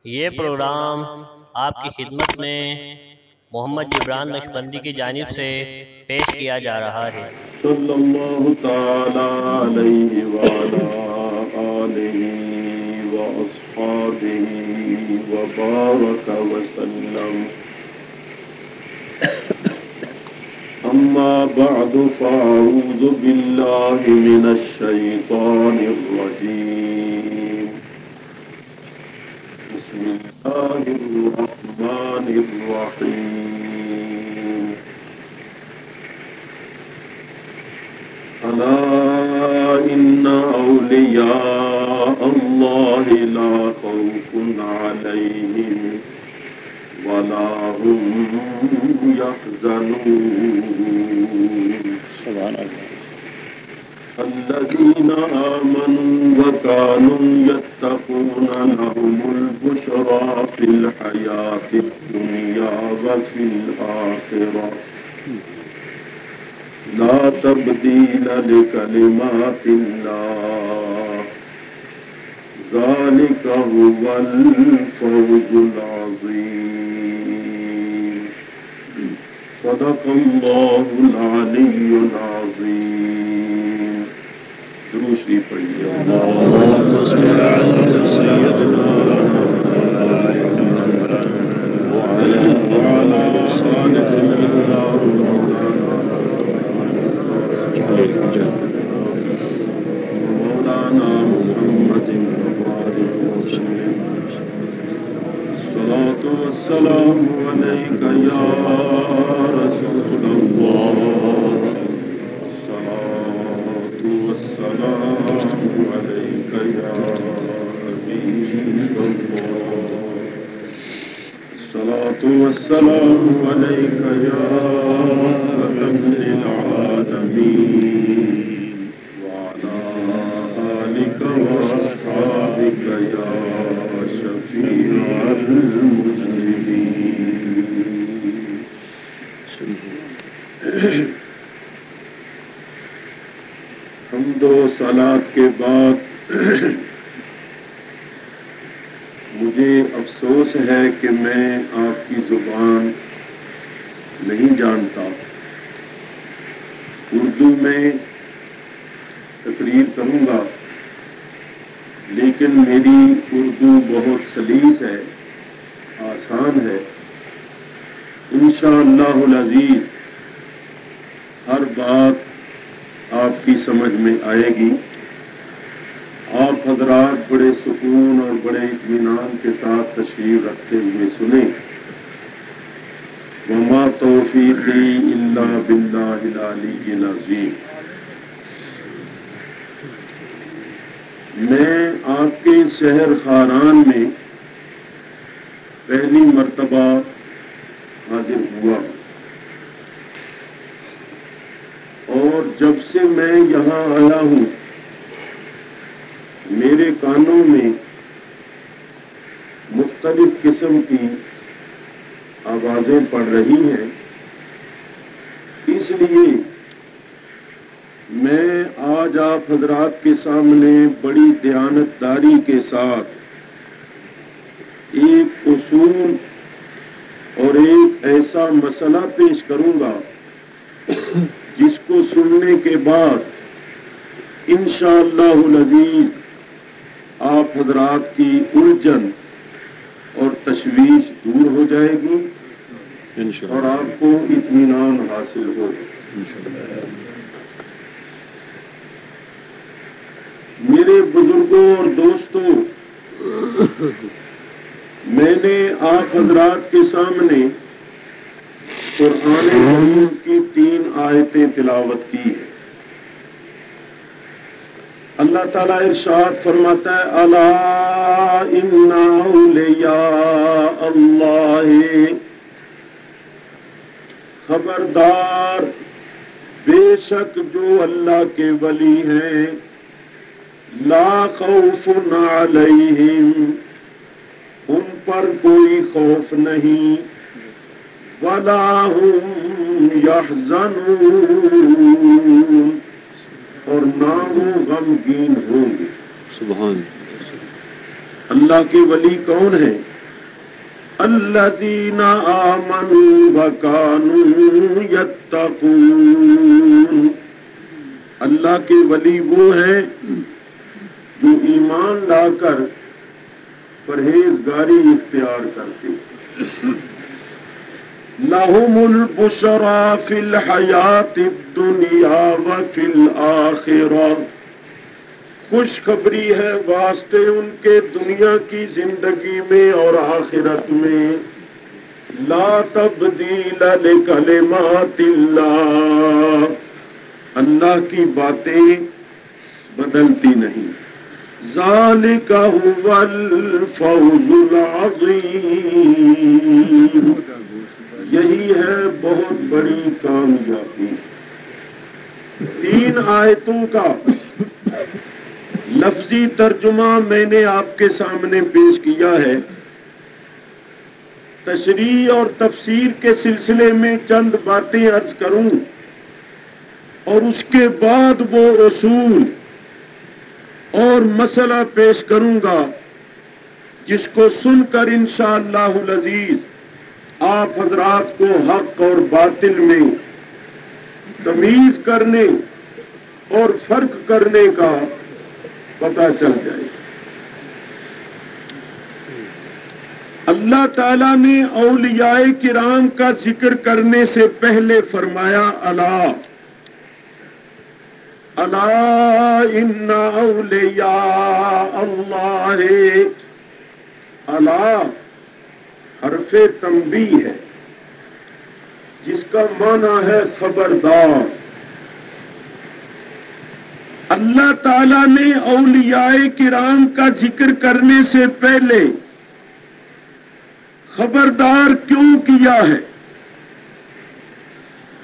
یہ پروگرام آپ کی خدمت میں محمد جبران نقشبندی کی جانب سے پیش کیا جا رہا ہے۔ صلی اللہ تعالی علیہ وعلی آلہ واصحابہ وبارک وسلم۔ اما بعد فاعوذ باللہ من الشیطان الرجیم۔ بسم اللہ الرحمن الرحیم۔ الا ان اولیاء اللہ لا خوف علیہم ولا هم يحزنون۔ سبحان اللہ۔ الذين آمنوا وكانوا يتقون لهم البشرى في الحياة الدنيا وفي الآخرة لا تبديل لكلمات الله ذلك هو الفوز العظيم۔ صدق الله العلي العظيم۔ درود شریف پڑھیے۔ اللهم صل على سيدنا وعلى آل سيدنا مولانا محمد وبارك وسلم۔ الصلاة والسلام عليك يا رسول الله، الصلاة والسلام عليك يا حبيب الله، الصلاة والسلام عليك يا رحمة للعالمين، وعلى آلك وأصحابك يا شفيع المسلمين۔ حمد و صلات کے بعد مجھے افسوس ہے کہ میں آپ کی زبان نہیں جانتا۔ اردو میں تقریر کروں گا، لیکن میری اردو بہت سلیس ہے، آسان ہے۔ انشاءاللہ العزیز ہر بات آپ کی سمجھ میں آئے گی۔ آپ حضرات بڑے سکون اور بڑے اطمینان کے ساتھ تشریف رکھتے ہوئے سنیں۔ وما توفیقی الا باللہ العلی العظیم۔ میں آپ کے شہر خاران میں پہلی مرتبہ حاضر ہوا، اور جب سے میں یہاں آیا ہوں میرے کانوں میں مختلف قسم کی آوازیں پڑ رہی ہیں۔ اس لیے میں آج آپ حضرات کے سامنے بڑی دیانتداری کے ساتھ ایک اصول اور ایک ایسا مسئلہ پیش کروں گا جس کو سننے کے بعد انشاءاللہ العزیز آپ حضرات کی الجھن اور تشویش دور ہو جائے گی اور آپ کو اطمینان حاصل ہوگا۔ میرے بزرگوں اور دوستوں، میں نے آپ حضرات کے سامنے قرآن کریم کی 3 آیتیں تلاوت کی ہیں۔ اللہ تعالیٰ ارشاد فرماتا ہے الا ان اولیاء اللہ، خبردار بے شک جو اللہ کے ولی ہیں، لا خوف علیہم، ان پر کوئی خوف نہیں، ولا هم يحزنون، اور نہ وہ غمگین ہوں گے۔ سبحان اللہ کے ولی کون ہیں؟ الذین آمنوا وکانوا یتقون، اللہ کے ولی وہ ہیں جو ایمان لا کر پرہیزگاری اختیار کرتے ہیں۔ لَهُمُ الْبُشْرَى فِي الْحَيَاةِ الدُّنْيَا وَفِي الْآخِرَةِ، خوشخبری ہے واسطے ان کے دنیا کی زندگی میں اور آخرت میں۔ لا تبدیل لکلمات اللہ، اللہ کی باتیں بدلتی نہیں۔ ذالک هو الفوز العظیم، یہی ہے بہت بڑی کامیابی۔ 3 آیتوں کا لفظی ترجمہ میں نے آپ کے سامنے پیش کیا ہے۔ تشریح اور تفسیر کے سلسلے میں چند باتیں عرض کروں اور اس کے بعد وہ اصول اور مسئلہ پیش کروں گا جس کو سن کر انشاءاللہ العزیز آپ حضرات کو حق اور باطل میں تمیز کرنے اور فرق کرنے کا پتہ چل جائے۔ اللہ تعالیٰ نے اولیاء کرام کا ذکر کرنے سے پہلے فرمایا الا ان اولیاء اللہ، الا حرف تنبیہ ہے جس کا معنی ہے خبردار۔ اللہ تعالیٰ نے اولیاء کرام کا ذکر کرنے سے پہلے خبردار کیوں کیا ہے؟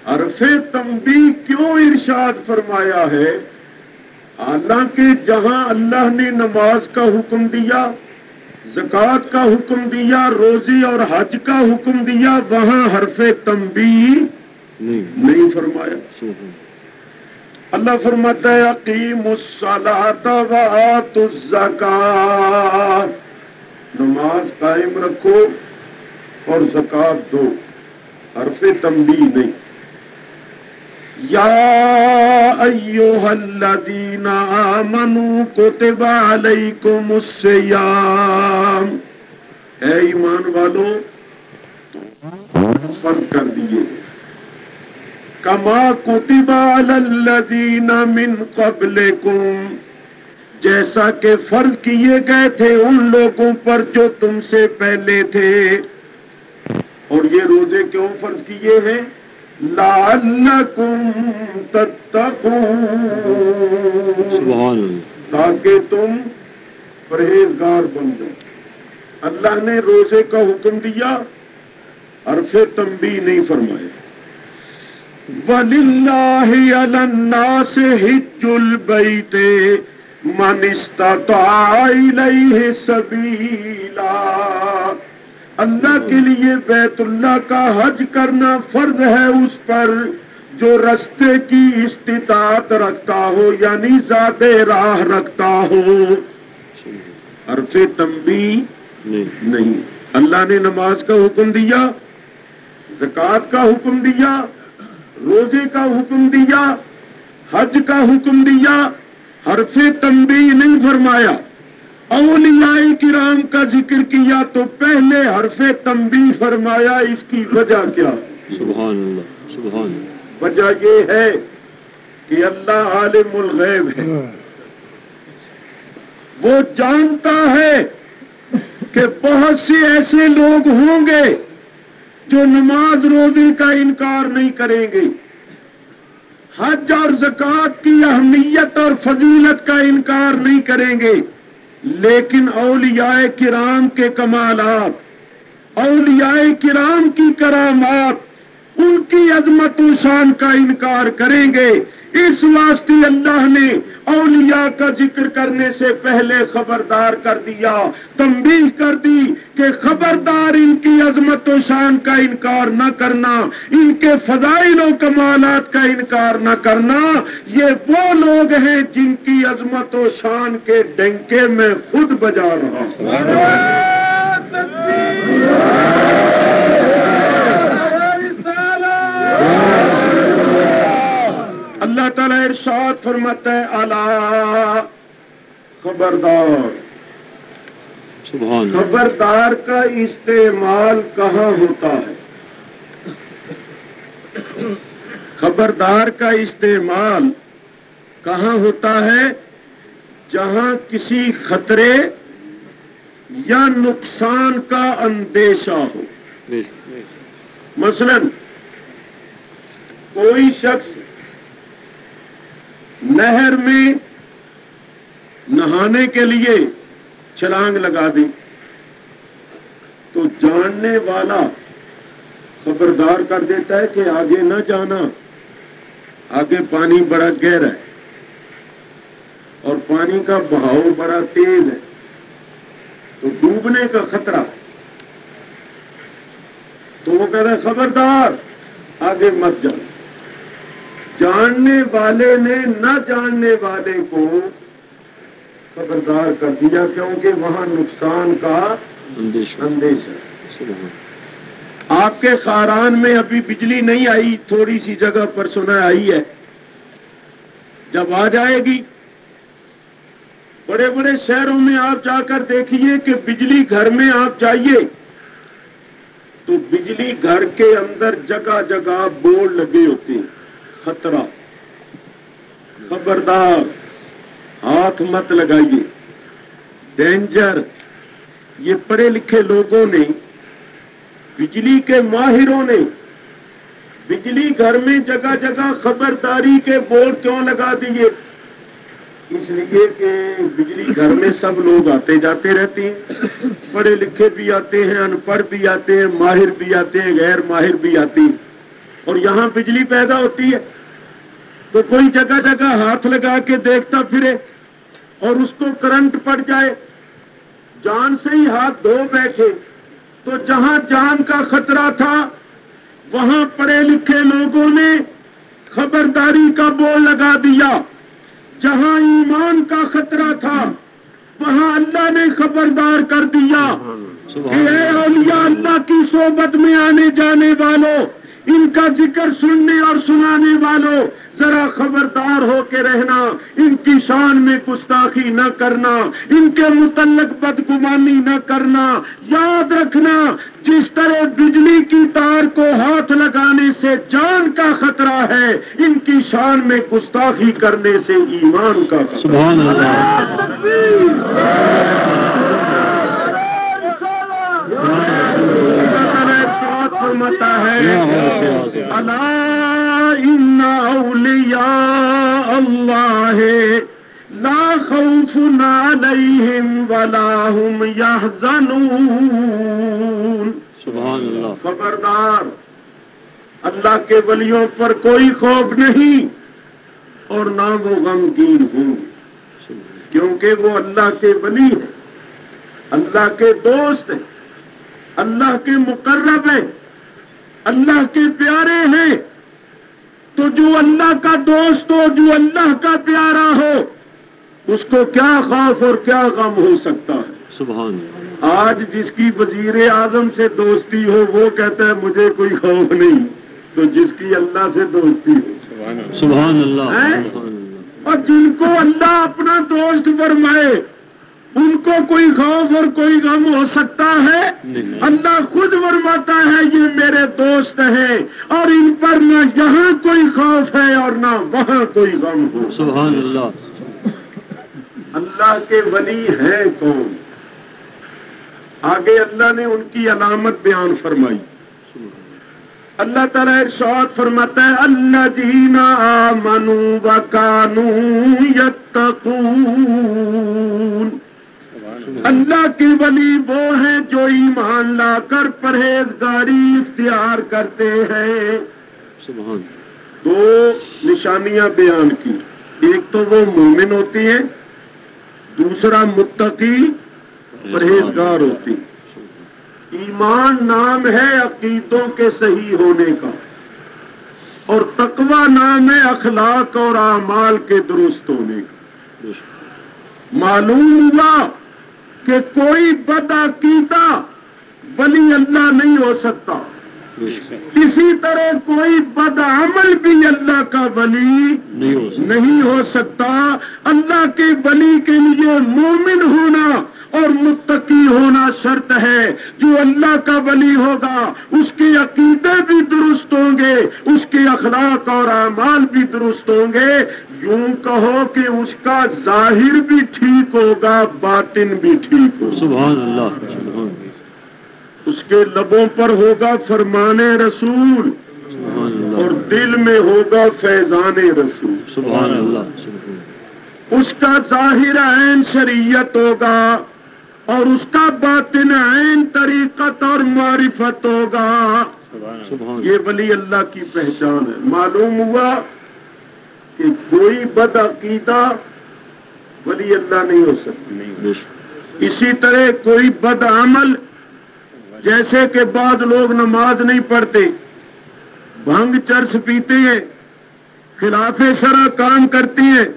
حرف تنبیہ کیوں ارشاد فرمایا ہے؟ حالانکہ جہاں اللہ نے نماز کا حکم دیا، زکوٰۃ کا حکم دیا، روزی اور حج کا حکم دیا، وہاں حرف تنبیہ نہیں فرمایا۔ اللہ فرماتا ہے اقیموا الصلاۃ وآتوا الزکاۃ، نماز قائم رکھو اور زکوٰۃ دو، حرف تنبیہ نہیں۔ یا ایھا الذین آمنوا کتب علیکم الصیام، اے ایمان والو فرض کر دیے کما کتب علی الذین من قبلکم، جیسا کہ فرض کیے گئے تھے ان لوگوں پر جو تم سے پہلے تھے۔ اور یہ روزے کیوں فرض کیے ہیں؟ لعلکم تتقون، تاکہ تم پرہیزگار بن جاؤ۔ اللہ نے روزے کا حکم دیا، حرف تنبیہ نہیں فرمایا۔ وَلِلَّهِ عَلَى النَّاسِ حِجُّ الْبَيْتِ مَنِ اسْتَطَاعَ إِلَيْهِ سَبِيلًا، اللہ کے لیے بیت اللہ کا حج کرنا فرض ہے اس پر جو رستے کی استطاعت رکھتا ہو، یعنی ذات راہ رکھتا ہو۔ حرف تنبیہ نہیں۔ اللہ نے نماز کا حکم دیا، زکوٰۃ کا حکم دیا، روزے کا حکم دیا، حج کا حکم دیا، حرف تنبیہ نہیں فرمایا۔ اولیاء کرام کا ذکر کیا تو پہلے حرف تنبیہ فرمایا، اس کی وجہ کیا؟ سبحان اللہ، سبحان اللہ۔ وجہ یہ ہے کہ اللہ عالم الغیب ہے، وہ جانتا ہے کہ بہت سے ایسے لوگ ہوں گے جو نماز روزے کا انکار نہیں کریں گے، حج اور زکوٰۃ کی اہمیت اور فضیلت کا انکار نہیں کریں گے، لیکن اولیاء کرام کے کمالات، اولیاء کرام کی کرامات، ان کی عظمت و شان کا انکار کریں گے۔ اس واسطے اللہ نے اولیاء کا ذکر کرنے سے پہلے خبردار کر دیا، تنبیہ کر دی کہ خبردار ان کی عظمت و شان کا انکار نہ کرنا، ان کے فضائل و کمالات کا انکار نہ کرنا۔ یہ وہ لوگ ہیں جن کی عظمت و شان کے ڈنکے میں خود بجا رہا ہوں۔ اللہ تعالیٰ ارشاد فرماتا ہے الا، خبردار۔ سبحان اللہ۔ خبردار کا استعمال کہاں ہوتا ہے؟ خبردار کا استعمال کہاں ہوتا ہے؟ جہاں کسی خطرے یا نقصان کا اندیشہ ہو۔ مثلا کوئی شخص نہر میں نہانے کے لیے چھلانگ لگا دی تو جاننے والا خبردار کر دیتا ہے کہ آگے نہ جانا، آگے پانی بڑا گہرا ہے اور پانی کا بہاؤ بڑا تیز ہے تو ڈوبنے کا خطرہ، تو وہ کہتا ہے خبردار آگے مت جاؤ۔ جاننے والے نے نہ جاننے والے کو خبردار کر دیا کیونکہ وہاں نقصان کا اندیشہ ہے۔ آپ کے خاران میں ابھی بجلی نہیں آئی، تھوڑی سی جگہ پر سنا آئی ہے، جب آ جائے گی بڑے بڑے شہروں میں آپ جا کر دیکھیے کہ بجلی گھر میں آپ جائیے تو بجلی گھر کے اندر جگہ جگہ بورڈ لگے ہوتے ہیں، خطرہ، خبردار، ہاتھ مت لگائیے، ڈینجر۔ یہ پڑھے لکھے لوگوں نے، بجلی کے ماہروں نے بجلی گھر میں جگہ جگہ خبرداری کے بورڈ کیوں لگا دیے؟ اس لیے کہ بجلی گھر میں سب لوگ آتے جاتے رہتے ہیں، پڑھے لکھے بھی آتے ہیں، ان پڑھ بھی آتے ہیں، ماہر بھی آتے ہیں، غیر ماہر بھی آتے ہیں، اور یہاں بجلی پیدا ہوتی ہے تو کوئی جگہ جگہ ہاتھ لگا کے دیکھتا پھرے اور اس کو کرنٹ پڑ جائے، جان سے ہی ہاتھ دھو بیٹھے، تو جہاں جان کا خطرہ تھا وہاں پڑھے لکھے لوگوں نے خبرداری کا بورڈ لگا دیا، جہاں ایمان کا خطرہ تھا وہاں اللہ نے خبردار کر دیا کہ اے اولیاء اللہ کی صحبت میں آنے جانے والوں، ان کا ذکر سننے اور سنانے والوں، ذرا خبردار ہو کے رہنا، ان کی شان میں گستاخی نہ کرنا، ان کے متعلق بدگمانی نہ کرنا۔ یاد رکھنا جس طرح بجلی کی تار کو ہاتھ لگانے سے جان کا خطرہ ہے، ان کی شان میں گستاخی کرنے سے ایمان کا خطرہ۔ سبحان اللہ۔ فرماتا ہے الا ان اولیاء اللہ لا خوف علیہم ولا هم يحزنون۔ سبحان اللہ۔ خبردار، اللہ کے ولیوں پر کوئی خوف نہیں اور نہ وہ غمگین ہوں، کیونکہ وہ اللہ کے ولی ہیں، اللہ کے دوست ہیں، اللہ کے مقرب ہیں، اللہ کے پیارے ہیں۔ تو جو اللہ کا دوست ہو، جو اللہ کا پیارا ہو، اس کو کیا خوف اور کیا غم ہو سکتا ہے؟ سبحان اللہ۔ آج جس کی وزیر اعظم سے دوستی ہو وہ کہتا ہے مجھے کوئی خوف نہیں، تو جس کی اللہ سے دوستی ہو، سبحان اللہ۔ اور جن کو اللہ اپنا دوست فرمائے ان کو کوئی خوف اور کوئی غم ہو سکتا ہے؟ اللہ خود فرماتا ہے یہ میرے دوست ہیں اور ان پر نہ یہاں کوئی خوف ہے اور نہ وہاں کوئی غم ہو۔ سبحان اللہ۔ اللہ کے ولی ہیں کون؟ آگے اللہ نے ان کی علامت بیان فرمائی۔ اللہ تعالیٰ ارشاد فرماتا ہے الذین آمنوا وکانوا یتقون۔ اللہ کے ولی وہ ہیں جو ایمان لا کر پرہیزگاری اختیار کرتے ہیں۔ سبحان۔ دو نشانیاں بیان کی، ایک تو وہ مومن ہوتی ہیں، دوسرا متقی پرہیزگار ہوتی ہیں۔ ایمان نام ہے عقیدوں کے صحیح ہونے کا، اور تقوی نام ہے اخلاق اور اعمال کے درست ہونے کا۔ معلوم ہوا کہ کوئی بدعقیدہ ولی اللہ نہیں ہو سکتا، اسی طرح کوئی بدعمل بھی اللہ کا ولی نہیں ہو سکتا۔ اللہ کے ولی کے لیے مومن ہونا اور متقی ہونا شرط ہے۔ جو اللہ کا ولی ہوگا اس کے عقیدے بھی درست ہوں گے، اس کے اخلاق اور اعمال بھی درست ہوں گے۔ یوں کہو کہ اس کا ظاہر بھی ٹھیک ہوگا، باطن بھی ٹھیک ہوگا۔ سبحان اللہ، سبحان اللہ، اس کے لبوں پر ہوگا فرمان رسول، سبحان اللہ، اور دل میں ہوگا فیضان رسول۔ سبحان اللہ، سبحان اللہ، اس کا ظاہر عین شریعت ہوگا اور اس کا باطن عین طریقت اور معرفت ہوگا۔ سبحان یہ ولی اللہ کی پہچان ہے۔ معلوم ہوا کہ کوئی بدعقیدہ ولی اللہ نہیں ہو سکتا۔ اللہ، اسی طرح کوئی بدعمل، جیسے کہ بعض لوگ نماز نہیں پڑھتے، بھنگ چرس پیتے ہیں، خلاف شرع کام کرتی ہیں،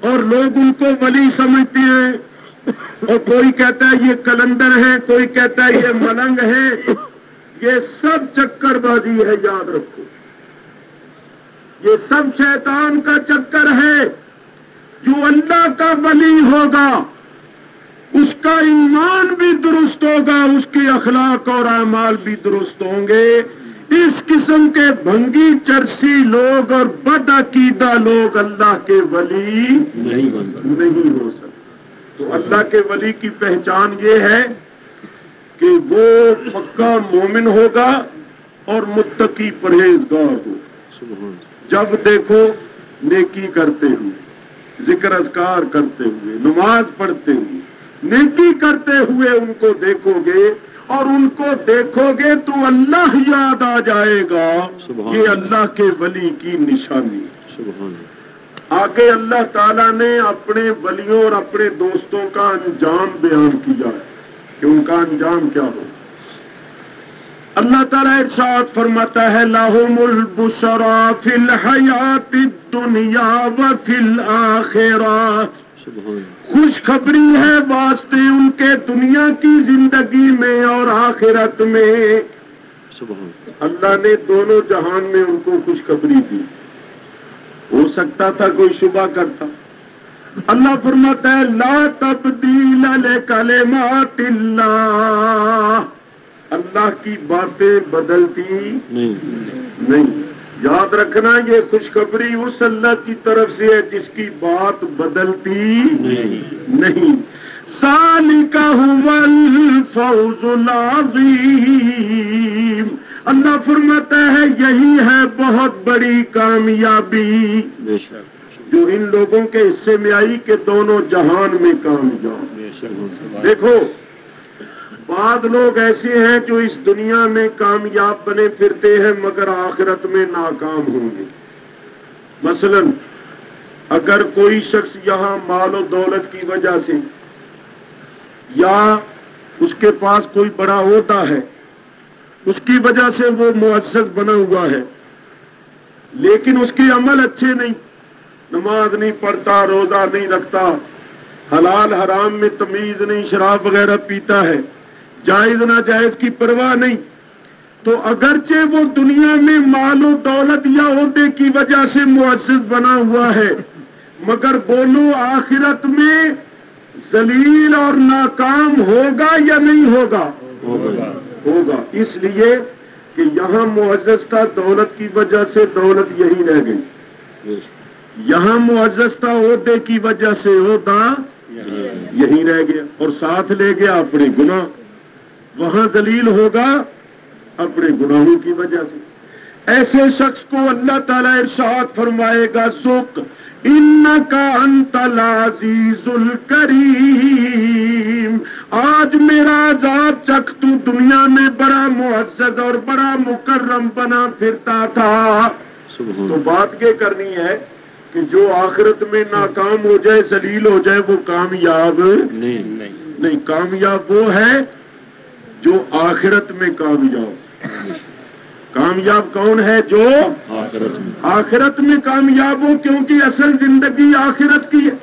اور لوگ ان کو ولی سمجھتے ہیں، اور کوئی کہتا ہے یہ کلندر ہے، کوئی کہتا ہے یہ ملنگ ہے۔ یہ سب چکر بازی ہے، یاد رکھو، یہ سب شیطان کا چکر ہے۔ جو اللہ کا ولی ہوگا اس کا ایمان بھی درست ہوگا، اس کے اخلاق اور اعمال بھی درست ہوں گے۔ اس قسم کے بھنگی چرسی لوگ اور بدعقیدہ لوگ اللہ کے ولی نہیں بن سکتا۔ نہیں ہو سکتے۔ تو اللہ کے ولی کی پہچان یہ ہے کہ وہ پکا مومن ہوگا اور متقی پرہیزگار ہوگا۔ سبحان اللہ، جب دیکھو نیکی کرتے ہوئے، ذکر اذکار کرتے ہوئے، نماز پڑھتے ہوئے، نیکی کرتے ہوئے ان کو دیکھو گے، اور ان کو دیکھو گے تو اللہ یاد آ جائے گا۔ سبحان یہ اللہ کے ولی کی نشانی ہے۔ سبحان اللہ، آگے اللہ تعالیٰ نے اپنے ولیوں اور اپنے دوستوں کا انجام بیان کیا ہے کہ ان کا انجام کیا ہو۔ اللہ تعالیٰ ارشاد فرماتا ہے لَهُمُ الْبُشْرَى فِي الْحَيَاةِ الدُّنْيَا وَفِي الْآخِرَةِ، سبحان اللہ، خوشخبری ہے واسطے ان کے دنیا کی زندگی میں اور آخرت میں۔ سبحان اللہ، اللہ نے دونوں جہان میں ان کو خوشخبری دی۔ ہو سکتا تھا کوئی شبہ کرتا۔ اللہ فرماتا ہے لا تبدیل لکلمات اللہ، اللہ کی باتیں بدلتی نہیں۔ یاد رکھنا یہ خوشخبری اس اللہ کی طرف سے ہے جس کی بات بدلتی نہیں۔ ذالک هو الفوز العظیم، اللہ فرماتا ہے یہی ہے بہت بڑی کامیابی بے شک، جو ان لوگوں کے حصے میں آئی کہ دونوں جہان میں کامیاب۔ بے شک، دیکھو بعض لوگ ایسے ہیں جو اس دنیا میں کامیاب بنے پھرتے ہیں مگر آخرت میں ناکام ہوں گے۔ مثلا اگر کوئی شخص یہاں مال و دولت کی وجہ سے یا اس کے پاس کوئی بڑا عہدہ ہے اس کی وجہ سے وہ معزز بنا ہوا ہے، لیکن اس کے عمل اچھے نہیں، نماز نہیں پڑھتا، روزہ نہیں رکھتا، حلال حرام میں تمیز نہیں، شراب وغیرہ پیتا ہے، جائز ناجائز کی پرواہ نہیں، تو اگرچہ وہ دنیا میں مال و دولت یا عہدے کی وجہ سے معزز بنا ہوا ہے مگر بولو آخرت میں ذلیل اور ناکام ہوگا یا نہیں ہوگا؟ ہوگا۔ اس لیے کہ یہاں معزز تھا دولت کی وجہ سے دولت یہی رہ گئی، یہاں معزز تھا عہدے کی وجہ سے عہدہ یہی رہ گیا اور ساتھ لے گیا اپنے گناہ، وہاں ذلیل ہوگا اپنے گناہوں کی وجہ سے۔ ایسے شخص کو اللہ تعالیٰ ارشاد فرمائے گا ذُقْ اِنَّكَ أَنْتَ الْعَزِيزُ الْكَرِيمُ، آج میرا عذاب چکھ، تو دنیا میں بڑا معزز اور بڑا مکرم بنا پھرتا تھا۔ تو بات یہ کرنی ہے کہ جو آخرت میں ناکام ہو جائے، ذلیل ہو جائے، وہ کامیاب نہیں، کامیاب وہ ہے جو آخرت میں کامیاب۔ کامیاب کون ہے؟ جو آخرت میں کامیاب ہو، کیونکہ اصل زندگی آخرت کی ہے۔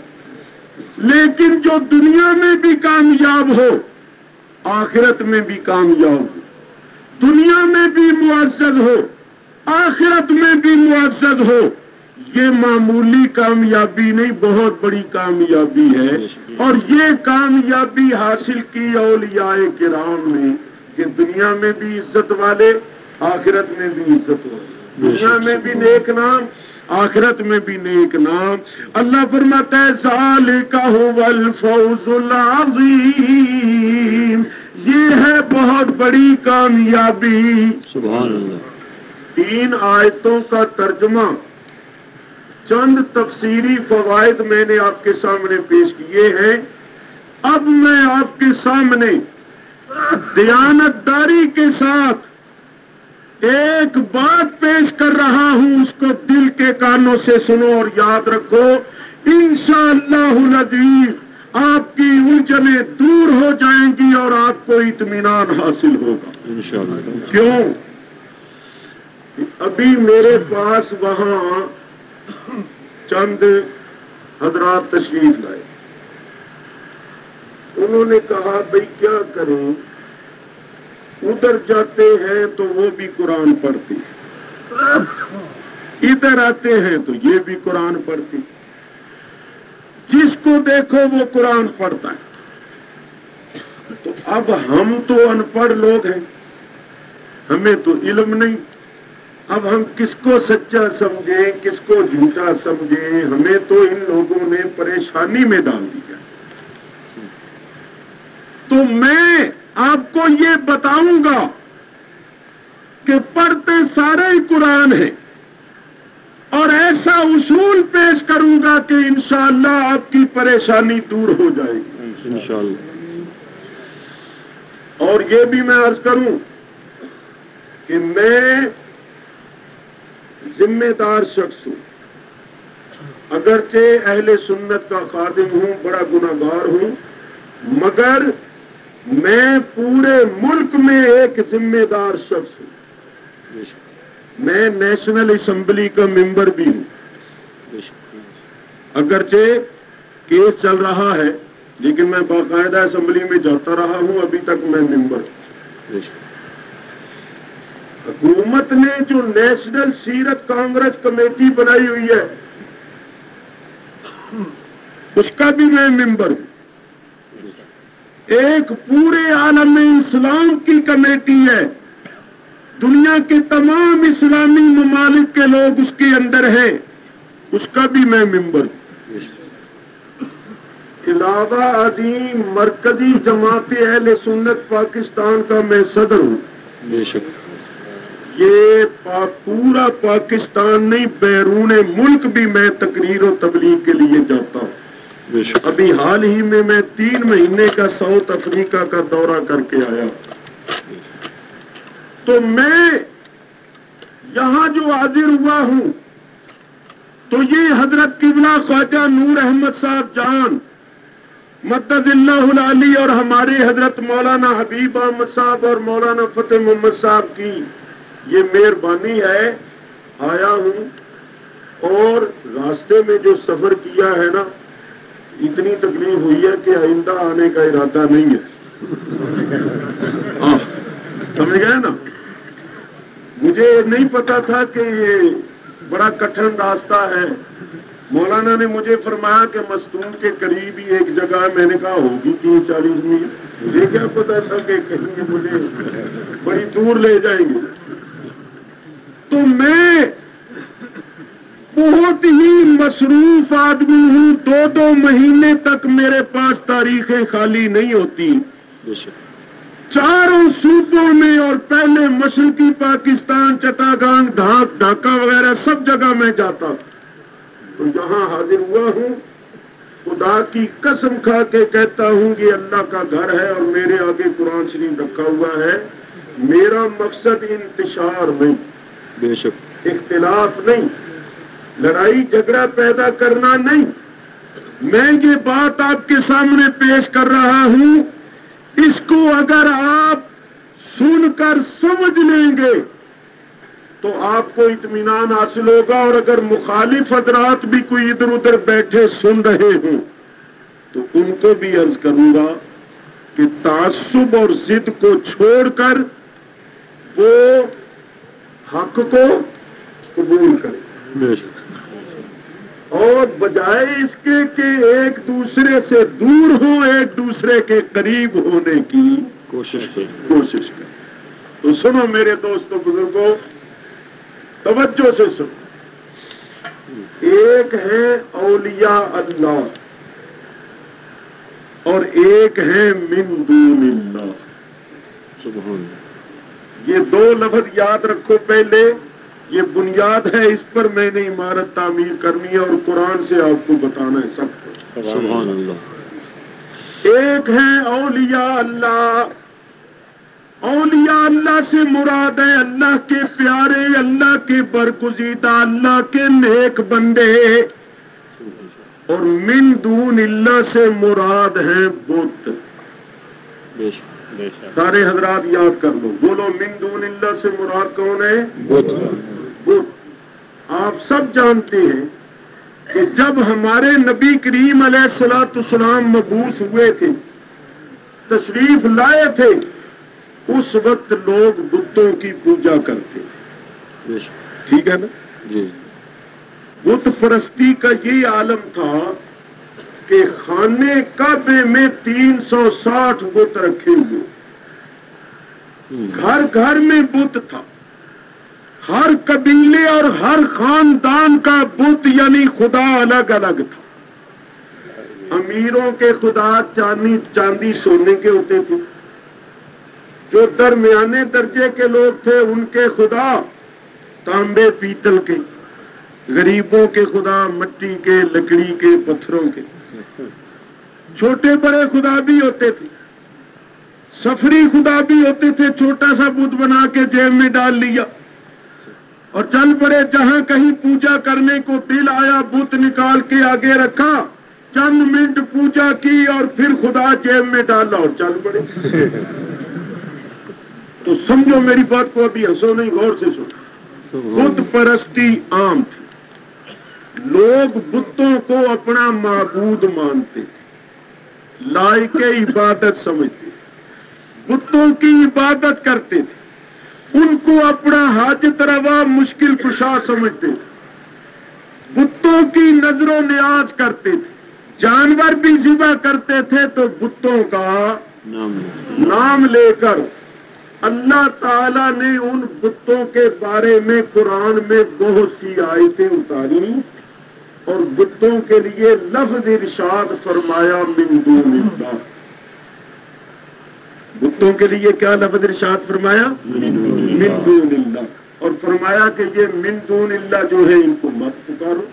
لیکن جو دنیا میں بھی کامیاب ہو، آخرت میں بھی کامیاب ہو، دنیا میں بھی معزز ہو، آخرت میں بھی معزز ہو، یہ معمولی کامیابی نہیں، بہت بڑی کامیابی ہے۔ اور یہ کامیابی حاصل کی اولیاء کرام نے کہ دنیا میں بھی عزت والے، آخرت میں بھی عزت والے، دنیا میں بھی نیک نام، آخرت میں بھی نیک نام۔ اللہ فرماتا ہے ذالک ھو الفوز العظیم، یہ ہے بہت بڑی کامیابی۔ سبحان اللہ۔ 3 آیتوں کا ترجمہ، چند تفسیری فوائد میں نے آپ کے سامنے پیش کیے ہیں۔ اب میں آپ کے سامنے دیانتداری کے ساتھ ایک بات پیش کر رہا ہوں، اس کو دل کے کانوں سے سنو اور یاد رکھو۔ انشاءاللہ العزیز آپ کی الجھنیں دور ہو جائیں گی اور آپ کو اطمینان حاصل ہوگا انشاءاللہ۔ کیوں؟ ابھی میرے پاس وہاں چند حضرات تشریف لائے، انہوں نے کہا بھئی کیا کریں، ادھر جاتے ہیں تو وہ بھی قرآن پڑھتے، ادھر آتے ہیں تو یہ بھی قرآن پڑھتے، جس کو دیکھو وہ قرآن پڑھتا ہے۔ تو اب ہم تو ان پڑھ لوگ ہیں، ہمیں تو علم نہیں، اب ہم کس کو سچا سمجھیں، کس کو جھوٹا سمجھیں؟ ہمیں تو ان لوگوں نے پریشانی میں ڈال دیا۔ تو میں آپ کو یہ بتاؤں گا کہ پڑھتے سارے ہی قرآن ہیں، اور ایسا اصول پیش کروں گا کہ انشاءاللہ آپ کی پریشانی دور ہو جائے گی انشاءاللہ۔ اور یہ بھی میں عرض کروں کہ میں ذمہ دار شخص ہوں، اگرچہ اہل سنت کا خادم ہوں، بڑا گناہگار ہوں، مگر میں پورے ملک میں ایک ذمہ دار شخص ہوں۔ میں نیشنل اسمبلی کا ممبر بھی ہوں، اگرچہ کیس چل رہا ہے لیکن میں باقاعدہ اسمبلی میں جاتا رہا ہوں، ابھی تک میں ممبر ہوں۔ حکومت نے جو نیشنل سیرت کانگریس کمیٹی بنائی ہوئی ہے، اس کا بھی میں ممبر ہوں۔ ایک پورے عالم اسلام کی کمیٹی ہے، دنیا کے تمام اسلامی ممالک کے لوگ اس کے اندر ہیں، اس کا بھی میں ممبر ہوں۔ علاوہ عظیم مرکزی جماعت اہل سنت پاکستان کا میں صدر ہوں۔ بے شک۔ یہ پورا پاکستان نہیں، بیرون ملک بھی میں تقریر و تبلیغ کے لیے جاتا ہوں۔ بے شک۔ ابھی حال ہی میں 3 مہینے کا ساؤتھ افریقہ کا دورہ کر کے آیا۔ تو میں یہاں جو حاضر ہوا ہوں تو یہ حضرت قبلہ خواجہ نور احمد صاحب جان مدد اللہ العلی اور ہمارے حضرت مولانا حبیب احمد صاحب اور مولانا فتح محمد صاحب کی یہ مہربانی ہے، آیا ہوں۔ اور راستے میں جو سفر کیا ہے نا، اتنی تکلیف ہوئی ہے کہ آئندہ آنے کا ارادہ نہیں ہے۔ سمجھ گئے نا؟ مجھے نہیں پتا تھا کہ یہ بڑا کٹھن راستہ ہے۔ مولانا نے مجھے فرمایا کہ مستون کے قریب ہی ایک جگہ، میں نے کہا ہوگی 30-40 میل، مجھے کیا پتا تھا کہ کہیں گے مجھے بڑی دور لے جائیں گے۔ تو میں بہت ہی مصروف آدمی ہوں، 2 مہینے تک میرے پاس تاریخیں خالی نہیں ہوتی۔ چاروں صوبوں میں اور پہلے مشرقی پاکستان، چٹاگان، ڈھاکہ وغیرہ سب جگہ میں جاتا تھا۔ تو یہاں حاضر ہوا ہوں، خدا کی قسم کھا کے کہتا ہوں کہ اللہ کا گھر ہے اور میرے آگے قرآن شریف رکھا ہوا ہے۔ میرا مقصد انتشار نہیں، بے شک، اختلاف نہیں، لڑائی جھگڑا پیدا کرنا نہیں. میں یہ بات آپ کے سامنے پیش کر رہا ہوں، اس کو اگر آپ سن کر سمجھ لیں گے تو آپ کو اطمینان حاصل ہوگا، اور اگر مخالف حضرات بھی کوئی ادھر ادھر بیٹھے سن رہے ہوں تو ان کو بھی عرض کروں گا کہ تعصب اور ضد کو چھوڑ کر وہ حق کو قبول کریں، بے شک اور بجائے اس کے کہ ایک دوسرے سے دور ہوں، ایک دوسرے کے قریب ہونے کی کوشش کریں. کوشش کریں. تو سنو میرے دوستوں بزرگوں، توجہ سے سنو. ایک ہے اولیاء اللہ اور ایک ہے من دون اللہ. سبحان اللہ. یہ دو لفظ یاد رکھو. پہلے یہ بنیاد ہے، اس پر میں نے عمارت تعمیر کرنی ہے اور قرآن سے آپ کو بتانا ہے سب کو. سبحان اللہ. ایک ہے اولیاء اللہ. اولیاء اللہ سے مراد ہے اللہ کے پیارے، اللہ کے برگزیدہ، اللہ کے نیک بندے. اور من دون اللہ سے مراد ہے بت. بے شک بے شک. سارے حضرات یاد کر لو، بولو من دون اللہ سے مراد کون ہے؟ بت. بت. آپ سب جانتے ہیں کہ جب ہمارے نبی کریم علیہ الصلوۃ والسلام مبعوث ہوئے تھے، تشریف لائے تھے، اس وقت لوگ بتوں کی پوجا کرتے تھے. بے شک. ٹھیک ہے نا؟ جی. بت پرستی کا یہ عالم تھا کہ خانے کعبے میں 360 بت رکھے ہوئے، گھر گھر میں بت تھا. ہر قبیلے اور ہر خاندان کا بت یعنی خدا الگ الگ تھا. امیروں کے خدا چاندی سونے کے ہوتے تھے، جو درمیانے درجے کے لوگ تھے ان کے خدا تانبے پیتل کے، غریبوں کے خدا مٹی کے، لکڑی کے، پتھروں کے. چھوٹے بڑے خدا بھی ہوتے تھے، سفری خدا بھی ہوتے تھے. چھوٹا سا بت بنا کے جیب میں ڈال لیا اور چل پڑے. جہاں کہیں پوجا کرنے کو دل آیا بت نکال کے آگے رکھا، چند منٹ پوجا کی اور پھر خدا جیب میں ڈالا اور چل پڑے. تو سمجھو میری بات کو، ابھی ہنسو نہیں، غور سے سنو. بت پرستی عام تھی. لوگ بتوں کو اپنا معبود مانتے تھے، لائق عبادت سمجھتے تھے، بتوں کی عبادت کرتے تھے، ان کو اپنا حاجت روا مشکل کشا سمجھتے تھے، بتوں کی نظر و نیاز کرتے تھے. جانور بھی ذبح کرتے تھے تو بتوں کا نام لے کر. اللہ تعالیٰ نے ان بتوں کے بارے میں قرآن میں بہت سی آیتیں اتاری اور بتوں کے لیے لفظ ارشاد فرمایا من دون اللہ. بتوں کے لیے کیا لفظ ارشاد فرمایا؟ من دون اللہ. اور فرمایا کہ یہ من دون اللہ جو ہے ان کو مت پکارو،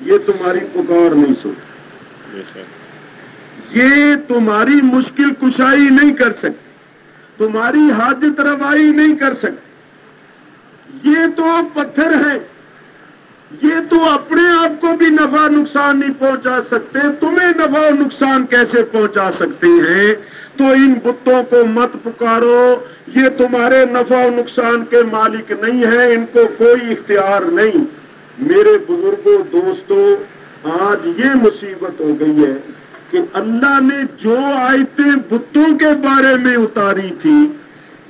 یہ تمہاری پکار نہیں سنتے، یہ تمہاری مشکل کشائی نہیں کر سکتے، تمہاری حاجت روائی نہیں کر سکتے. یہ تو پتھر ہے، یہ تو اپنے آپ کو بھی نفع نقصان نہیں پہنچا سکتے، تمہیں نفع و نقصان کیسے پہنچا سکتے ہیں؟ تو ان بتوں کو مت پکارو، یہ تمہارے نفع و نقصان کے مالک نہیں ہیں، ان کو کوئی اختیار نہیں. میرے بزرگوں دوستوں، آج یہ مصیبت ہو گئی ہے کہ اللہ نے جو آیتیں بتوں کے بارے میں اتاری تھی،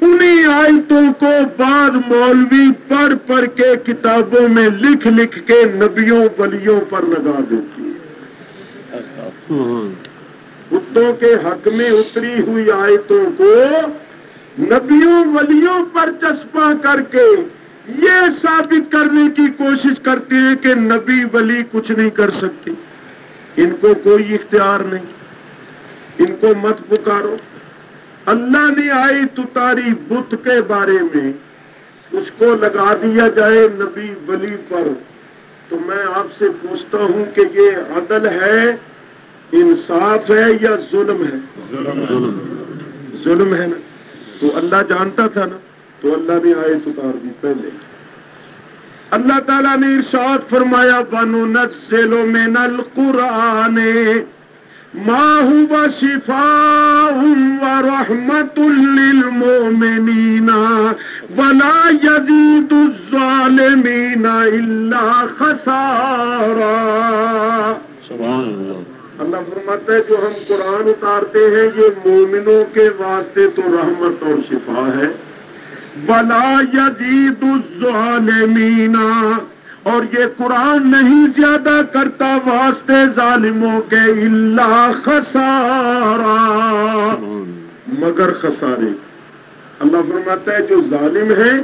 انہی آیتوں کو بعض مولوی پڑھ پڑھ کے کتابوں میں لکھ لکھ کے نبیوں ولیوں پر لگا دیتی ہے. بتوں کے حق میں اتری ہوئی آیتوں کو نبیوں ولیوں پر چسپاں کر کے یہ ثابت کرنے کی کوشش کرتے ہیں کہ نبی ولی کچھ نہیں کر سکتے، ان کو کوئی اختیار نہیں، ان کو مت پکارو. اللہ نے آیت اتاری بت کے بارے میں، اس کو لگا دیا جائے نبی ولی پر. تو میں آپ سے پوچھتا ہوں کہ یہ عدل ہے، انصاف ہے یا ظلم ہے؟ ظلم ہے نا. تو اللہ جانتا تھا نا، تو اللہ نے آیت اتار دی پہلے. اللہ تعالیٰ نے ارشاد فرمایا وَنُنَزِّلُ مِنَ الْقُرْآنِ مَا هُوَ شِفَاءٌ وَرَحْمَةٌ لِّلْمُؤْمِنِينَ وَلَا يَزِيدُ الظَّالِمِينَ إِلَّا خَسَارًا۔ سبحان اللہ۔ اللہ فرماتا ہے جو ہم قرآن اتارتے ہیں یہ مومنوں کے واسطے تو رحمت اور شفا ہے، وَلَا يَزِيدُ الظَّالِمِينَ، اور یہ قرآن نہیں زیادہ کرتا واسطے ظالموں کے الا خسارا، مگر خسارے۔ اللہ فرماتا ہے جو ظالم ہیں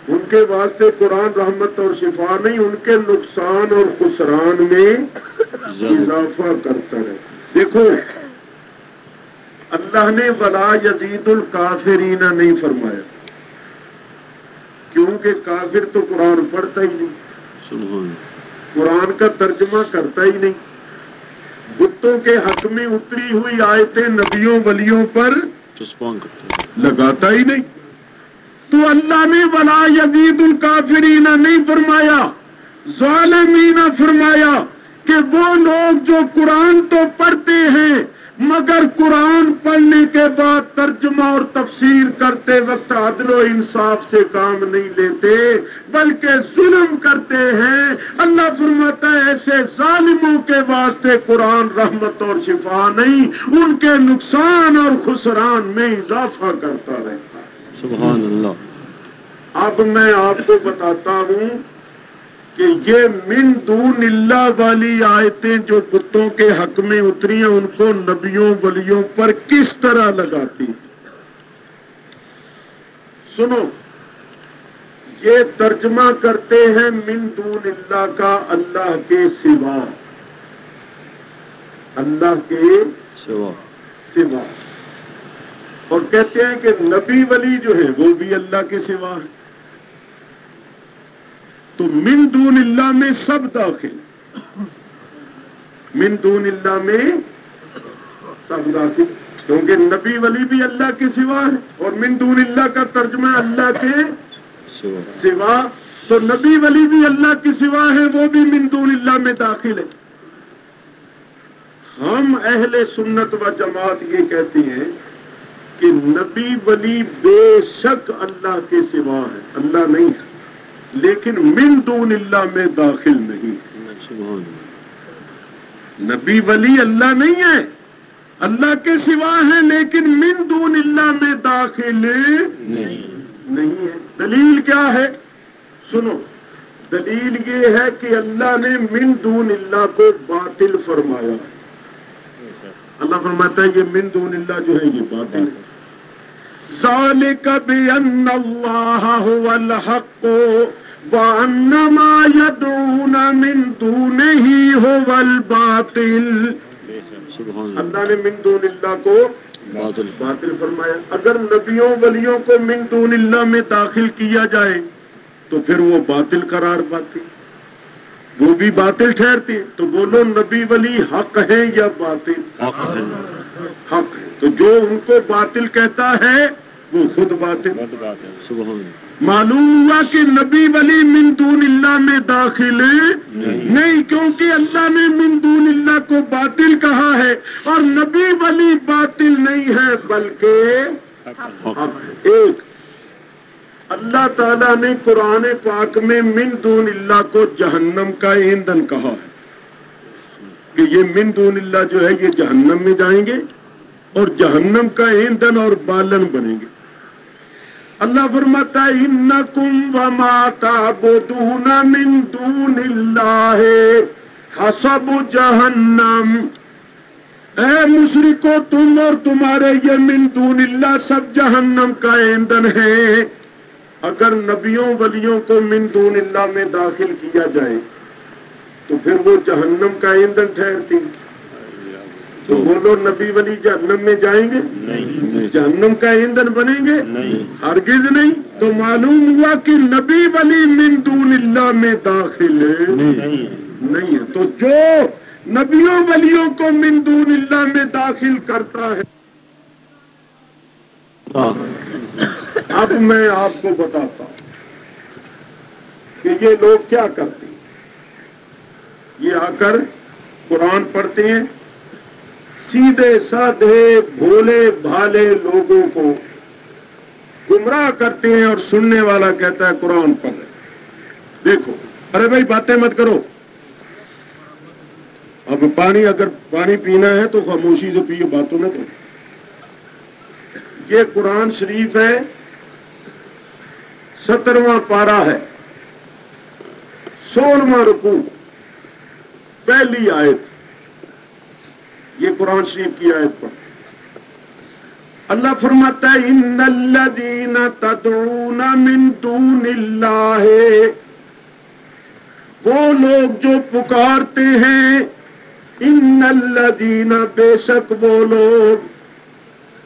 ان کے واسطے قرآن رحمت اور شفا نہیں، ان کے نقصان اور خسران میں اضافہ کرتا ہے۔ دیکھو اللہ نے ولا یزید الکافرین نہیں فرمایا، کیونکہ کافر تو قرآن پڑھتا ہی نہیں، قرآن کا ترجمہ کرتا ہی نہیں، بتوں کے حق میں اتری ہوئی آیتیں نبیوں ولیوں پر لگاتا ہی نہیں۔ تو اللہ نے ولا یزید الکافرین نہیں فرمایا، ظالمین فرمایا کہ وہ لوگ جو قرآن تو پڑھتے ہیں مگر قرآن پڑھنے کے بعد ترجمہ اور تفسیر کرتے وقت عدل و انصاف سے کام نہیں لیتے بلکہ ظلم کرتے ہیں۔ اللہ فرماتا ہے ایسے ظالموں کے واسطے قرآن رحمت اور شفا نہیں، ان کے نقصان اور خسران میں اضافہ کرتا رہتا ہے۔ سبحان اللہ۔ اب میں آپ کو بتاتا ہوں کہ یہ من دون اللہ والی آیتیں جو بتوں کے حق میں اتری ہیں ان کو نبیوں ولیوں پر کس طرح لگاتی۔ سنو، یہ ترجمہ کرتے ہیں من دون اللہ کا اللہ کے سوا، اللہ کے سوا، اور کہتے ہیں کہ نبی ولی جو ہے وہ بھی اللہ کے سوا ہے۔ تو من دون اللہ میں سب داخل، من دون اللہ میں سب داخل، کیونکہ نبی ولی بھی اللہ کے سوا ہے اور من دون اللہ کا ترجمہ اللہ کے سوا، تو نبی ولی بھی اللہ کے سوا ہے، وہ بھی من دون اللہ میں داخل ہے۔ ہم اہل سنت و جماعت یہ کہتے ہیں کہ نبی ولی بے شک اللہ کے سوا ہے، اللہ نہیں ہے، لیکن من دون اللہ میں داخل نہیں۔ نبی ولی اللہ نہیں ہے، اللہ کے سوا ہے، لیکن من دون اللہ میں داخل نہیں ہے۔ دلیل کیا ہے؟ سنو، دلیل یہ ہے کہ اللہ نے من دون اللہ کو باطل فرمایا ہے۔ اللہ فرماتا ہے یہ من دون اللہ جو ہے یہ باطل ہے۔ ذالک بأن اللہ هو الحق وأن ما يدعون من دونه هو الباطل۔ اللہ نے من دون اللہ کو باطل فرمایا۔ اگر نبیوں ولیوں کو من دون اللہ میں داخل کیا جائے تو پھر وہ باطل قرار پاتے، وہ بھی باطل ٹھہرتے۔ تو بولو نبی ولی حق ہے یا باطل؟ حق ہے۔ تو جو ان کو باطل کہتا ہے وہ خود باطل۔ معلوم ہوا کہ نبی ولی من دون اللہ میں داخل نہیں، کیونکہ اللہ نے من دون اللہ کو باطل کہا ہے، اور نبی ولی باطل نہیں ہے بلکہ حق ہے۔ ایک، اللہ تعالیٰ نے قرآن پاک میں من دون اللہ کو جہنم کا ایندھن کہا ہے کہ یہ من دون اللہ جو ہے یہ جہنم میں جائیں گے اور جہنم کا ایندھن اور بالن بنیں گے۔ اللہ فرماتا ہے انکم وما تعبدون من دون اللہ حسب جہنم، اے مشرکو تم اور تمہارے یہ من دون اللہ سب جہنم کا ایندھن ہے۔ اگر نبیوں ولیوں کو من دون اللہ میں داخل کیا جائے تو پھر وہ جہنم کا ایندھن ٹھہرتی۔ تو بولو نبی ولی جہنم میں جائیں گے؟ نہیں۔ جہنم کا ایندھن بنیں گے؟ نہیں، ہرگز نہیں۔ تو معلوم ہوا کہ نبی ولی من دون اللہ میں داخل نہیں ہے۔ تو جو نبیوں ولیوں کو من دون اللہ میں داخل کرتا ہے، اب میں آپ کو بتاتا ہوں کہ یہ لوگ کیا کرتے ہیں. یہ آ کر قرآن پڑھتے ہیں، سیدھے سادھے بھولے بھالے لوگوں کو گمراہ کرتے ہیں، اور سننے والا کہتا ہے قرآن پڑھ رہے. دیکھو، ارے بھائی باتیں مت کرو. اب اگر پانی پینا ہے تو خاموشی سے پیو، باتوں میں تو. یہ قرآن شریف ہے، 17واں پارہ ہے، 16واں رکوع، پہلی آیت. یہ قرآن شریف کی آیت پر اللہ فرماتا ہے ان الذین تدعون من دون اللہ، وہ لوگ جو پکارتے ہیں، ان الذین بے شک وہ لوگ،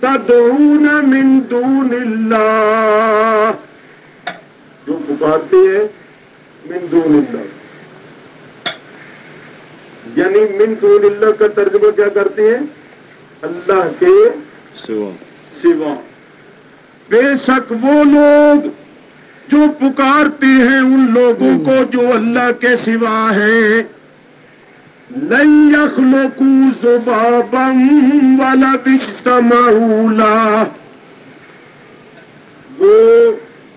تدعون من دون اللہ جو پکارتے ہیں، من دون اللہ یعنی من دون اللہ کا ترجمہ کیا کرتے ہیں؟ اللہ کے سوا. بے شک وہ لوگ جو پکارتے ہیں ان لوگوں کو جو اللہ کے سوا ہیں، لن یخلقوا ذبابا ولو اجتمعوا لہ، وہ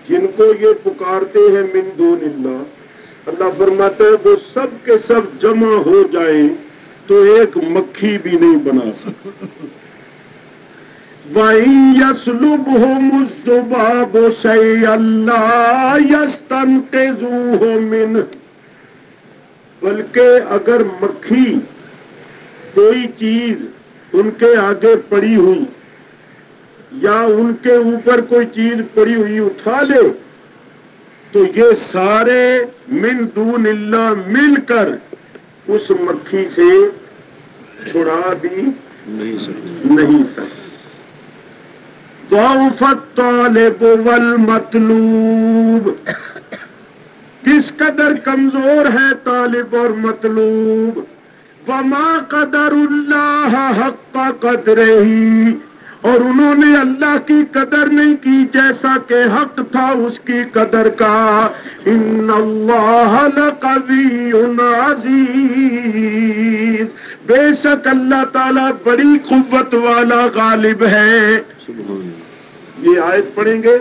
جن کو یہ پکارتے ہیں من دون اللہ، اللہ فرماتا ہے وہ سب کے سب جمع ہو جائیں تو ایک مکھی بھی نہیں بنا سکتے. وَإِن يَسْلُبْهُمُ الذُّبَابُ شَيْئًا لَّا يَسْتَنقِذُوهُ مِنْهُ، بلکہ اگر مکھی کوئی چیز ان کے آگے پڑی ہوئی یا ان کے اوپر کوئی چیز پڑی ہوئی اٹھا لے تو یہ سارے من دون اللہ مل کر اس مکھی سے چھڑا بھی نہیں سکتے. ضعف الطالب والمطلوب، کس قدر کمزور ہے طالب اور مطلوب. وما قدر اللہ حق قدرہ، اور انہوں نے اللہ کی قدر نہیں کی جیسا کہ حق تھا اس کی قدر کا. ان اللہ لقوی عزیز، بے شک اللہ تعالیٰ بڑی قوت والا غالب ہے. یہ آیت پڑھیں گے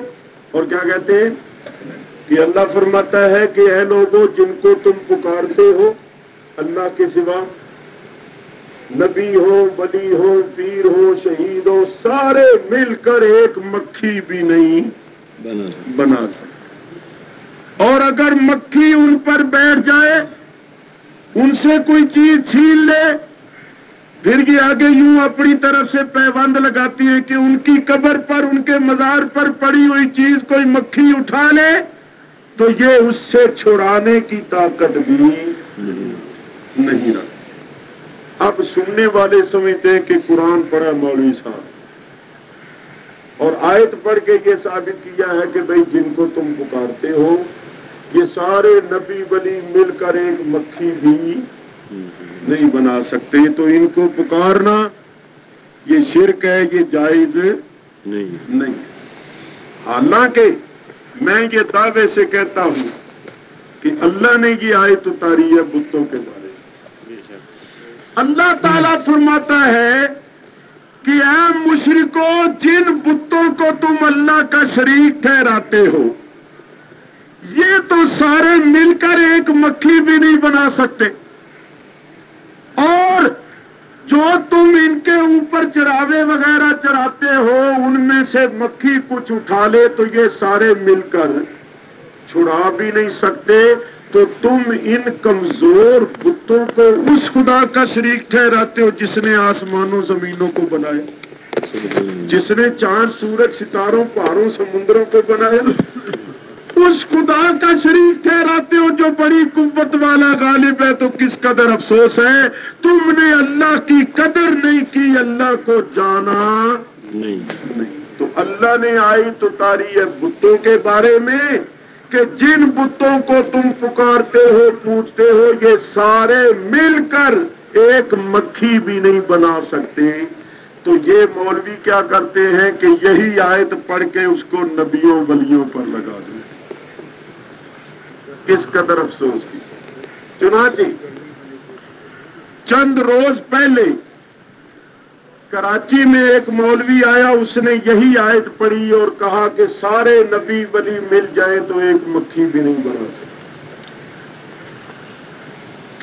اور کیا کہتے ہیں کہ اللہ فرماتا ہے کہ اے لوگوں جن کو تم پکارتے ہو اللہ کے سوا، نبی ہو، ولی ہو، پیر ہو، شہید ہو، سارے مل کر ایک مکھی بھی نہیں بنا سکتے. اور اگر مکھی ان پر بیٹھ جائے، ان سے کوئی چیز چھین لے، پھر یہ آگے یوں اپنی طرف سے پیوند لگاتی ہے کہ ان کی قبر پر، ان کے مزار پر پڑی ہوئی چیز کوئی مکھی اٹھا لے تو یہ اس سے چھڑانے کی طاقت بھی نہیں رکھتی. اب سننے والے سمجھتے ہیں کہ قرآن پڑھا مولوی صاحب اور آیت پڑھ کے یہ ثابت کیا ہے کہ بھئی جن کو تم پکارتے ہو یہ سارے نبی ولی مل کر ایک مکھی بھی نہیں بنا سکتے، تو ان کو پکارنا یہ شرک ہے، یہ جائز نہیں. حالانکہ میں یہ دعوے سے کہتا ہوں کہ اللہ نے یہ آیت اتاری ہے بتوں کے بارے میں. اللہ تعالیٰ فرماتا ہے کہ اے مشرکو، جن بتوں کو تم اللہ کا شریک ٹھہراتے ہو یہ تو سارے مل کر ایک مکھی بھی نہیں بنا سکتے، اور جو تم ان کے اوپر چراغے وغیرہ چراتے ہو ان میں سے مکھی کچھ اٹھا لے تو یہ سارے مل کر چھڑا بھی نہیں سکتے. تو تم ان کمزور بتوں کو اس خدا کا شریک ٹھہراتے ہو جس نے آسمانوں زمینوں کو بنایا، جس نے چاند سورج ستاروں پہاڑوں سمندروں کو بنایا، اس خدا کا شریک ٹھہراتے ہو جو بڑی قوت والا غالب ہے. تو کس قدر افسوس ہے تم نے اللہ کی قدر نہیں کی، اللہ کو جانا نہیں. تو اللہ نے آیت اتاری ہے بتوں کے بارے میں کہ جن بتوں کو تم پکارتے ہو پوچھتے ہو یہ سارے مل کر ایک مکھی بھی نہیں بنا سکتے. تو یہ مولوی کیا کرتے ہیں کہ یہی آیت پڑھ کے اس کو نبیوں ولیوں پر لگا دیں. کس قدر افسوس کی. چنانچہ چند روز پہلے کراچی میں ایک مولوی آیا, اس نے یہی آیت پڑھی اور کہا کہ سارے نبی ولی مل جائیں تو ایک مکھی بھی نہیں بنا سکتے.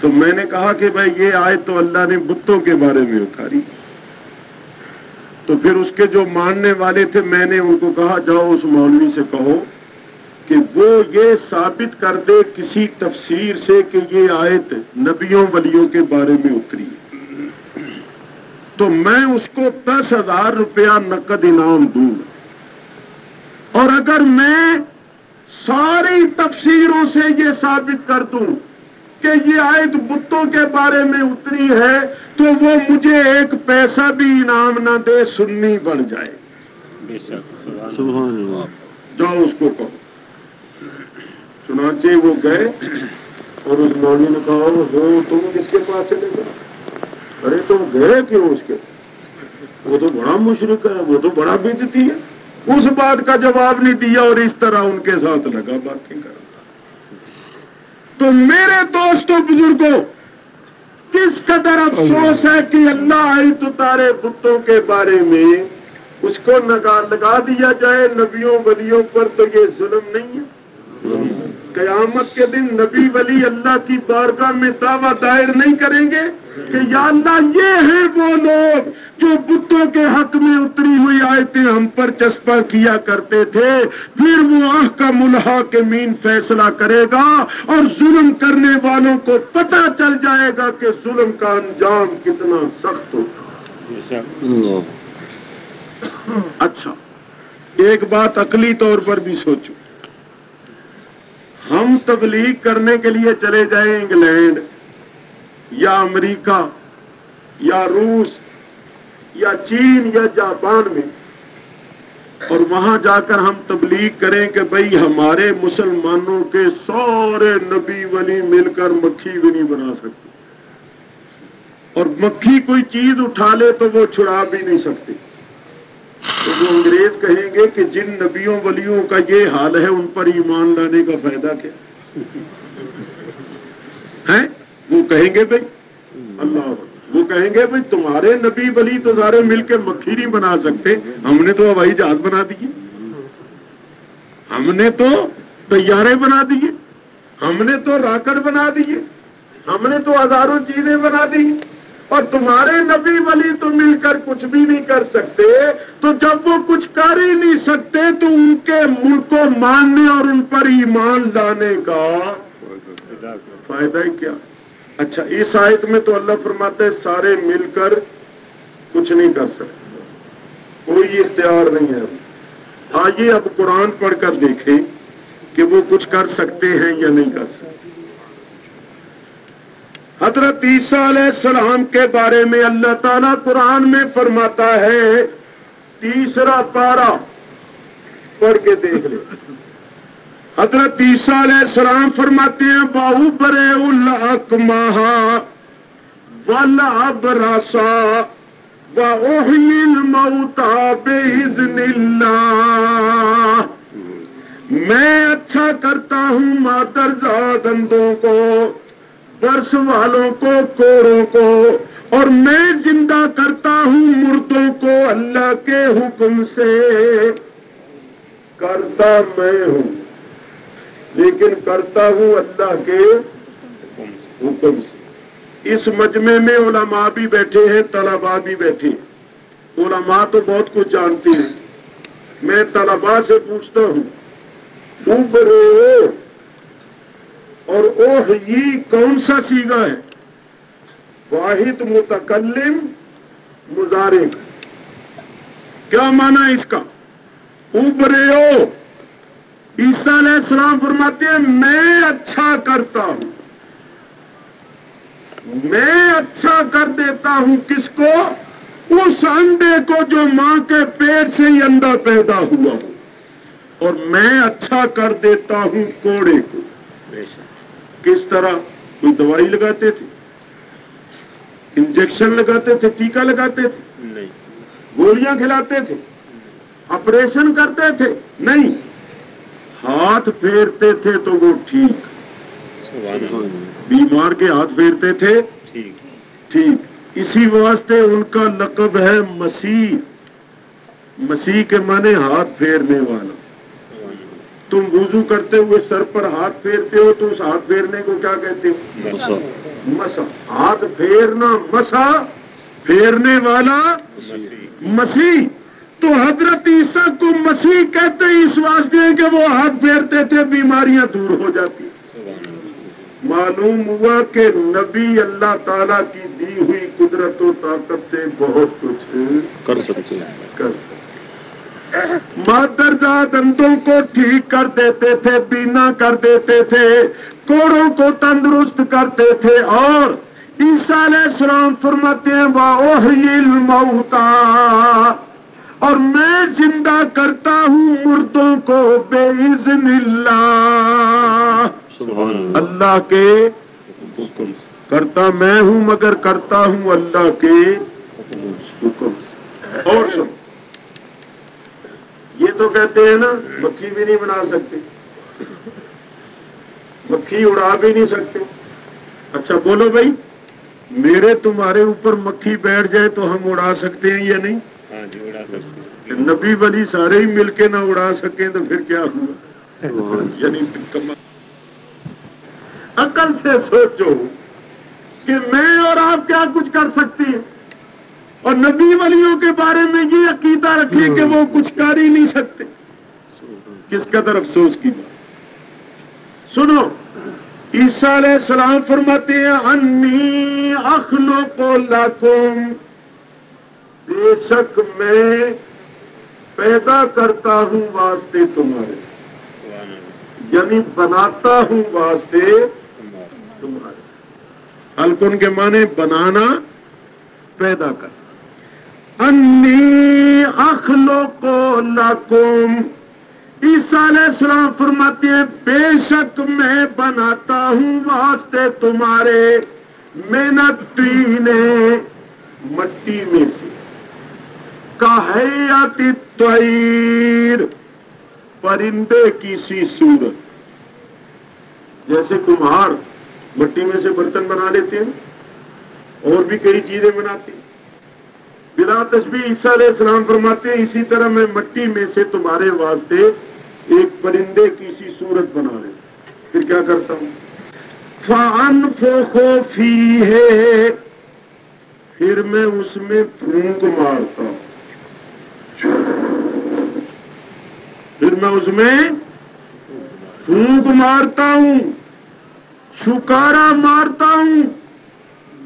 تو میں نے کہا کہ بھائی یہ آیت تو اللہ نے بتوں کے بارے میں اتاری. تو پھر اس کے جو ماننے والے تھے میں نے ان کو کہا جاؤ اس مولوی سے کہو کہ وہ یہ ثابت کر دے کسی تفسیر سے کہ یہ آیت نبیوں ولیوں کے بارے میں اتری. تو میں اس کو 10,000 روپیہ نقد انعام دوں گا. اور اگر میں ساری تفسیروں سے یہ ثابت کر دوں کہ یہ آیت بتوں کے بارے میں اتری ہے تو وہ مجھے ایک پیسہ بھی انعام نہ دے, سنی بن جائے. سبحان اللہ. جاؤ اس کو کہو. چنانچہ وہ گئے اور اس مولوی نے کہا وہ تم کس کے پاس چلے گئے؟ ارے تم گئے کیوں اس کے؟ وہ تو بڑا مشرک ہے, وہ تو بڑا بدعتی ہے. اس بات کا جواب نہیں دیا اور اس طرح ان کے ساتھ لگا باتیں کر. تو میرے دوستوں بزرگوں, کس قدر افسوس ہے کہ اللہ آیت اتارے بتوں کے بارے میں, اس کو لگا دیا جائے نبیوں ولیوں پر, تو یہ ظلم نہیں ہے؟ قیامت کے دن نبی ولی اللہ کی بارگاہ میں دعویٰ دائر نہیں کریں گے کہ یا اللہ یہ ہیں وہ لوگ جو بتوں کے حق میں اتری ہوئی آیتیں ہم پر چسپاں کیا کرتے تھے. پھر وہ احکم الحاکمین فیصلہ کرے گا اور ظلم کرنے والوں کو پتہ چل جائے گا کہ ظلم کا انجام کتنا سخت ہوگا. اچھا, ایک بات عقلی طور پر بھی سوچو. ہم تبلیغ کرنے کے لیے چلے جائیں انگلینڈ یا امریکہ یا روس یا چین یا جاپان میں, اور وہاں جا کر ہم تبلیغ کریں کہ بھئی ہمارے مسلمانوں کے سارے نبی ولی مل کر مکھی بھی نہیں بنا سکتے, اور مکھی کوئی چیز اٹھا لے تو وہ چھڑا بھی نہیں سکتے. تو وہ انگریز کہیں گے کہ جن نبیوں ولیوں کا یہ حال ہے ان پر ایمان لانے کا فائدہ کیا ہے؟ وہ کہیں گے بھائی اللہ, وہ کہیں گے بھائی تمہارے نبی ولی تو سارے مل کے مکھی نہیں بنا سکتے, ہم نے تو ہوائی جہاز بنا دیے, ہم نے تو طیارے بنا دیے, ہم نے تو راکٹ بنا دیے, ہم نے تو ہزاروں چیزیں بنا دی, اور تمہارے نبی ولی تو مل کر کچھ بھی نہیں کر سکتے. تو جب وہ کچھ کر ہی نہیں سکتے تو ان کے ملک کو ماننے اور ان پر ایمان لانے کا فائدہ ہی کیا؟ اچھا, اس آیت میں تو اللہ فرماتا ہے سارے مل کر کچھ نہیں کر سکتے, کوئی اختیار نہیں ہے. آئیے اب قرآن پڑھ کر دیکھیں کہ وہ کچھ کر سکتے ہیں یا نہیں کر سکتے. حضرت عیسیٰ علیہ السلام کے بارے میں اللہ تعالیٰ قرآن میں فرماتا ہے, 3 پارہ پڑھ کے دیکھ لیں. حضرت عیسیٰ علیہ السلام فرماتے ہیں باہو برے الاکمہ والابرصا واحیی الموتى باذن اللہ. میں اچھا کرتا ہوں مادرزاد اندھوں کو, برس والوں کو, کوڑوں کو, اور میں زندہ کرتا ہوں مردوں کو اللہ کے حکم سے. کرتا میں ہوں لیکن کرتا ہوں اللہ کے حکم سے. اس مجمع میں علماء بھی بیٹھے ہیں, طلباء بھی بیٹھے ہیں. علماء تو بہت کچھ جانتے ہیں, میں طلباء سے پوچھتا ہوں اوبرے اور اوہ یہ کون سا سیگا ہے؟ واحد متکلم مضارع. کیا معنی اس کا؟ اوبرے او. عیسیٰ علیہ السلام فرماتے ہیں میں اچھا کرتا ہوں, میں اچھا کر دیتا ہوں. کس کو؟ اس انڈے کو جو ماں کے پیٹ سے ہی انڈا پیدا ہوا ہو, اور میں اچھا کر دیتا ہوں کوڑے کو. کس طرح؟ کوئی دوائی لگاتے تھے, انجیکشن لگاتے تھے, ٹیکا لگاتے تھے نہیں, گولیاں کھلاتے تھے, آپریشن کرتے تھے نہیں, ہاتھ پھیرتے تھے تو وہ ٹھیک. بیمار کے ہاتھ پھیرتے تھے ٹھیک، اسی واسطے ان کا لقب ہے مسیح. مسیح کے معنی ہاتھ پھیرنے والا. تم وضو کرتے ہوئے سر پر ہاتھ پھیرتے ہو تو اس ہاتھ پھیرنے کو کیا کہتے ہو؟ مسا. ہاتھ پھیرنا مسا، پھیرنے والا مسیح. تو حضرت عیسیٰ کو مسیح کہتے ہیں اس واسطے کہ وہ ہاتھ پھیرتے تھے، بیماریاں دور ہو جاتی. معلوم ہوا کہ نبی اللہ تعالیٰ کی دی ہوئی قدرت و طاقت سے بہت کچھ کر سکتے ہیں. مادرزاد اندھوں کو ٹھیک کر دیتے تھے، بینا کر دیتے تھے، کوڑوں کو تندرست کرتے تھے. اور عیسیٰ علیہ السلام فرماتے ہیں وَأُحْيِي الْمَوْتَى، اور میں زندہ کرتا ہوں مردوں کو بِإِذْنِ اللَّهِ، اللہ کے حکم کرتا میں ہوں مگر کرتا ہوں اللہ کے حکم. اور سن، یہ تو کہتے ہیں نا مکھی بھی نہیں بنا سکتے، مکھی اڑا بھی نہیں سکتے. اچھا بولو بھائی، میرے تمہارے اوپر مکھی بیٹھ جائے تو ہم اڑا سکتے ہیں یا نہیں؟ نبی ولی سارے ہی مل کے نہ اڑا سکیں تو پھر کیا ہوا؟ یعنی عقل سے سوچو کہ میں اور آپ کیا کچھ کر سکتے ہیں، اور نبی ولیوں کے بارے میں یہ عقیدہ رکھیں کہ وہ کچھ کر ہی نہیں سکتے. کس قدر افسوس کی بات. سنو، عیسیٰ علیہ السلام فرماتے ہیں انی اخلق لکم، بے شک میں پیدا کرتا ہوں واسطے تمہارے، یعنی بناتا ہوں واسطے تمہارے. الکن کے معنی بنانا، پیدا کرنا. انی اخلق لکم، عیسیٰ علیہ السلام فرماتے ہیں بے شک میں بناتا ہوں واسطے تمہارے من الطین، مٹی میں سے، کہیئت الطیر، پرندے کی سی صورت. جیسے کمہار مٹی میں سے برتن بنا لیتے ہیں اور بھی کئی چیزیں بناتے ہیں بلا تشبیہ. عیسیٰ علیہ السلام فرماتے ہیں اسی طرح میں مٹی میں سے تمہارے واسطے ایک پرندے کی سی صورت بنا لے، پھر کیا کرتا ہوں فَأَنفُخُ فِيهِ، پھر میں اس میں پھونک مارتا ہوں، پھر میں اس میں پھونک مارتا ہوں، شکارا مارتا ہوں،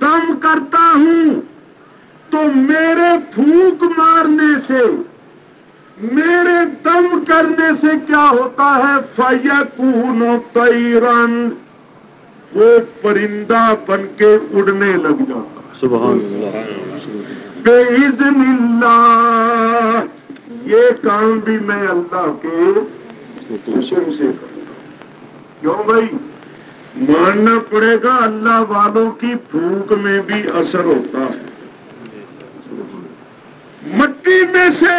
دم کرتا ہوں. تو میرے پھونک مارنے سے، میرے دم کرنے سے کیا ہوتا ہے؟ فَيَكُونُ طَيْرًا، وہ پرندہ بن کے اڑنے لگ جاتا ہے. سبحان اللہ. بِإِذْنِ اللَّهِ، یہ کام بھی میں اللہ کے حکم سے کروں. کیوں بھائی؟ ماننا پڑے گا اللہ والوں کی پھونک میں بھی اثر ہوتا ہے. مٹی میں سے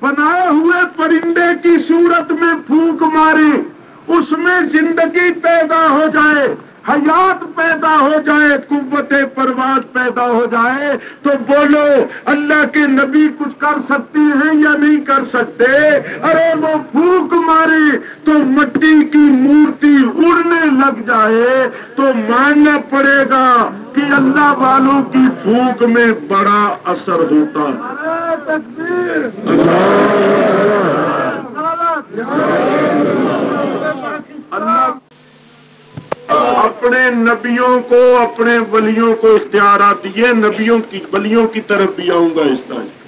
بنائے ہوئے پرندے کی صورت میں پھونک ماری، اس میں زندگی پیدا ہو جائے، حیات پیدا ہو جائے، قوت پرواز پیدا ہو جائے، تو بولو اللہ کے نبی کچھ کر سکتے ہیں یا نہیں کر سکتے؟ ارے وہ پھونک ماری تو مٹی کی مورتی اڑنے لگ جائے تو ماننا پڑے گا کہ اللہ والوں کی پھونک میں بڑا اثر ہوتا ہے. اللہ اپنے نبیوں کو، اپنے ولیوں کو اختیارات دیے، نبیوں کی ولیوں کی طرف بھی آؤں گا آہستہ آہستہ.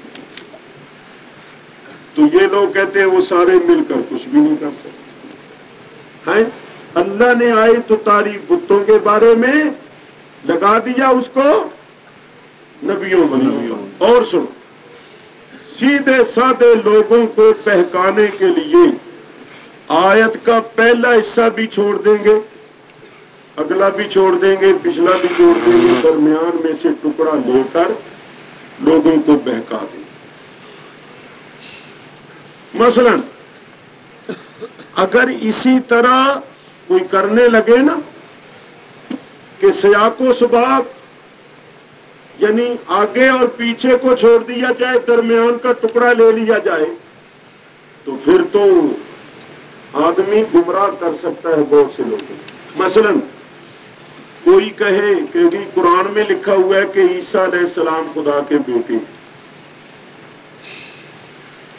تو یہ لوگ کہتے ہیں وہ سارے مل کر کچھ بھی نہیں کر سکتے ہیں. اللہ نے آئی تو تعریف بتوں کے بارے میں لگا دیا اس کو نبیوں ولیوں. اور سن، سیدھے سادے لوگوں کو بہکانے کے لیے آیت کا پہلا حصہ بھی چھوڑ دیں گے، اگلا بھی چھوڑ دیں گے، پچھلا بھی چھوڑ دیں گے، درمیان میں سے ٹکڑا لے کر لوگوں کو بہکا دیں. مثلا اگر اسی طرح کوئی کرنے لگے نا کہ سیاق و سباق یعنی آگے اور پیچھے کو چھوڑ دیا جائے، درمیان کا ٹکڑا لے لیا جائے، تو پھر تو آدمی گمراہ کر سکتا ہے بہت سے لوگوں۔ مثلا کوئی کہے کہ قرآن میں لکھا ہوا ہے کہ عیسیٰ علیہ السلام خدا کے بیٹے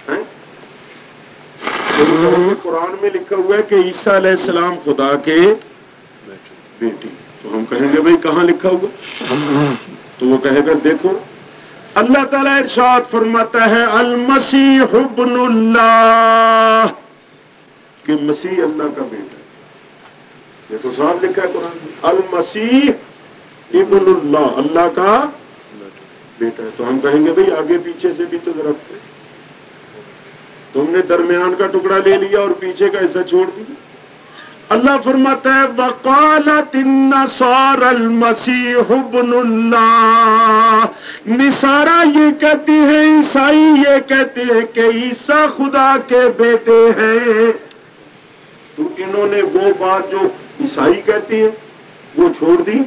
ہیں، قرآن میں لکھا ہوا ہے کہ عیسیٰ علیہ السلام خدا کے بیٹے، تو ہم کہیں گے بھئی کہاں لکھا ہوا؟ تو وہ کہے گا دیکھو اللہ تعالیٰ ارشاد فرماتا ہے المسیح ابن اللہ، کہ مسیح اللہ کا بیٹا ہے، یہ تو صاحب لکھا ہے قرآن میں، المسیح ابن اللہ، اللہ کا بیٹا ہے۔ تو ہم کہیں گے بھئی آگے پیچھے سے بھی تو درخت ہے، تم نے درمیان کا ٹکڑا لے لیا اور پیچھے کا حصہ چھوڑ دیا۔ اللہ فرماتا ہے وقالت النصارى المسیح ابن اللہ، نصارہ یہ کہتی ہیں، عیسائی یہ کہتے ہیں کہ عیسیٰ خدا کے بیٹے ہیں۔ تو انہوں نے وہ بات جو عیسائی کہتی ہے وہ چھوڑ دی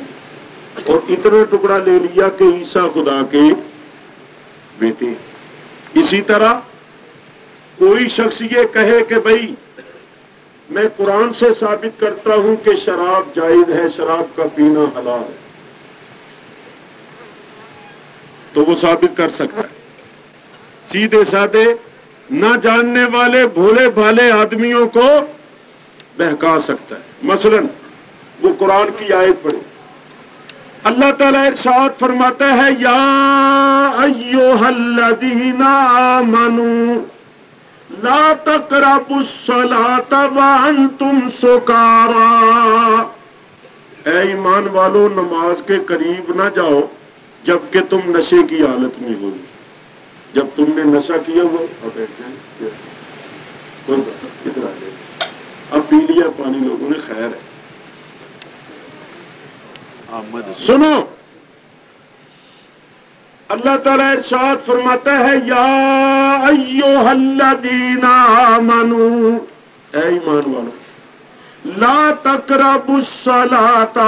اور اتنا ٹکڑا لے لیا کہ عیسیٰ خدا کے بیٹے۔ اسی طرح کوئی شخص یہ کہے کہ بھئی میں قرآن سے ثابت کرتا ہوں کہ شراب جائز ہے، شراب کا پینا حلال ہے، تو وہ ثابت کر سکتا ہے۔ سیدھے سادے نہ جاننے والے بھولے بھالے آدمیوں کو بہکا سکتا ہے۔ مثلا وہ قرآن کی آیت پڑھے، اللہ تعالیٰ ارشاد فرماتا ہے یا ایھا الذین آمنوا لا تقربوا الصلاۃ وانتم سکارا، اے ایمان والو نماز کے قریب نہ جاؤ جبکہ تم نشے کی حالت میں ہو۔ جب تم نے نشہ کیا ہوا اب پی لیا پانی لوگوں نے، خیر ہے۔ سنو اللہ تعالیٰ ارشاد فرماتا ہے یا ایھا الذین آمنوا، اے ایمان والو لا تقربوا الصلاۃ،